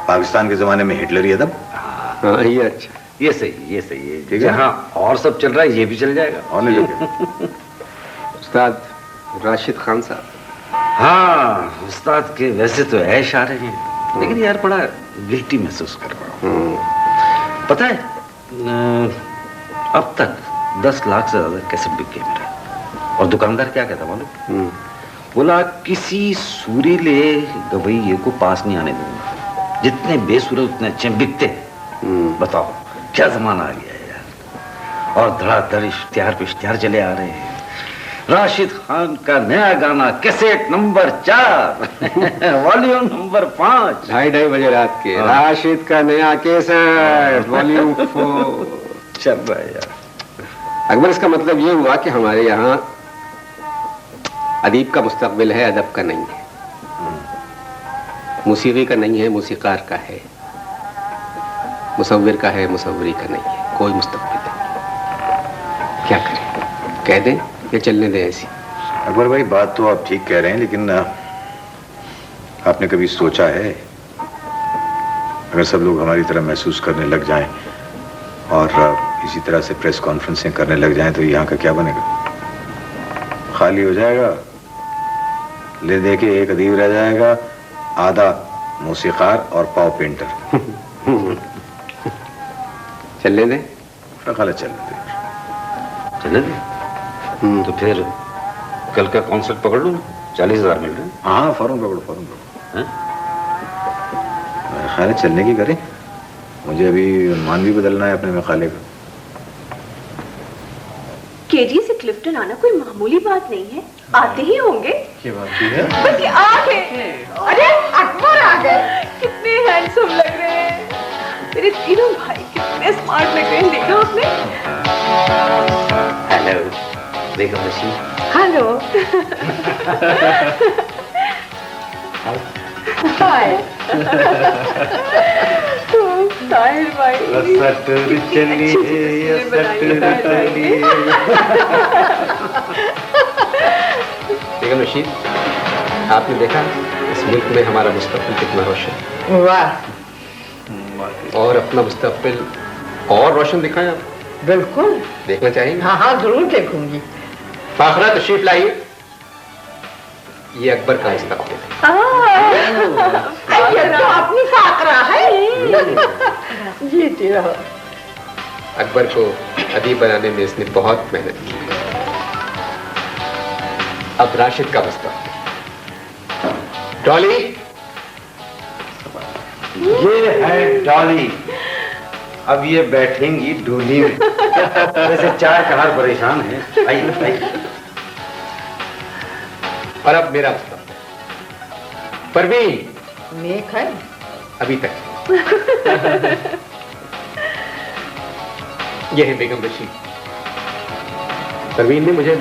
पाकिस्तान के जमाने में हिटलरी अदब। हाँ ये अच्छा, ये सही, ये सही है। ठीक है। हाँ और सब चल रहा है, ये भी चल जाएगा। और नहीं तो उस्ताद राशिद खान साहब। हाँ उस्ताद के वैसे तो ऐश आ रहे हैं, लेकिन यार बड़ा गिल्टी महसूस कर रहा हूँ। पता है अब तक 10 लाख से ज्यादा कैसेट बिक गए मेरा। और दुकानदार क्या कहता मालूम? बोला किसी सूरीले गवैये को पास नहीं आने दूंगा, जितने बेसुरे उतने अच्छे बिकते। बताओ क्या जमाना आ गया है यार। और धड़ाधड़ इश्तिहार पे इश्तिहार चले आ रहे हैं। राशिद खान का नया गाना कैसेट नंबर 4 वॉल्यूम नंबर 5, 2:30 बजे रात के। राशिद का नया कैसेट वॉल्यूम 4 चल रहा है यार। अकबर इसका मतलब ये हुआ कि हमारे यहाँ अदीब का मुस्तकबिल है, अदब का नहीं है। मौसीकी का नहीं है, मौसीकार का है। मुसव्विर का है, मुसव्वरी का नहीं है। कोई मुस्तकबिल नहीं। क्या करें? कह दें या चलने दें ऐसी? अकबर भाई बात तो आप ठीक कह रहे हैं, लेकिन आपने कभी सोचा है अगर सब लोग हमारी तरह महसूस करने लग जाएं और इसी तरह से प्रेस कॉन्फ्रेंसें करने लग जाएं तो यहाँ का क्या बनेगा? खाली हो जाएगा, ले दे के एक अदीब रह जाएगा, आधा मौसीकार और पाव पेंटर। चलने दें? ख्याल चलने दें। चलने दें? तो फिर कल का कॉन्सर्ट पकड़ लो ना, 40,000 मिल रहे हैं। हाँ फौरन पकड़ो, फौरन पकड़ो। मेरा ख्याल है चलने की करें। मुझे अभी अनुमान भी बदलना है अपने मकाले का। केजी से क्लिफ्टन आना कोई मामूली बात नहीं है, आते ही होंगे। क्या बात है? बस ये आ गए। अरे अकबर आ गए। कितने हैंडसम लग रहे हैं मेरे तीनों भाई, कितने स्मार्ट लग रहे हैं। देखा आपने? हेलो बेगम रशीद। हेलो। हाय। ताहिर भाई बेगम रशीद, आपने देखा इस मुल्क में हमारा मुस्तकबिल कितना रोशन। वाह। और अपना मुस्तकबिल और रोशन दिखाएं आप। बिल्कुल देखना चाहिए। हाँ हाँ जरूर देखूंगी। फाखरा तशरीफ लाइए। ये अकबर का मुस्तकबिल ये तो अपनी फाकरा है। ये तेरा। अकबर को अदीब बनाने में इसने बहुत मेहनत की। अब राशिद का मुस्तकबिल। डॉली, ये है डॉली। अब ये बैठेंगी डोली में। वैसे 4 कहार परेशान है। आइए। और अब मेरा मुस्तकबिल। परवीन, नेक है। अभी तक। यह है बेगम रशीद। परवीन ने मुझे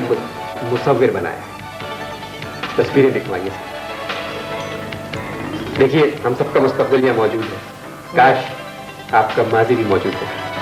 मुसव्विर बनाया है, तस्वीरें दिखवाई है। देखिए, हम सबका मुस्तकबिल यहाँ मौजूद है। काश आपका माजी भी मौजूद है।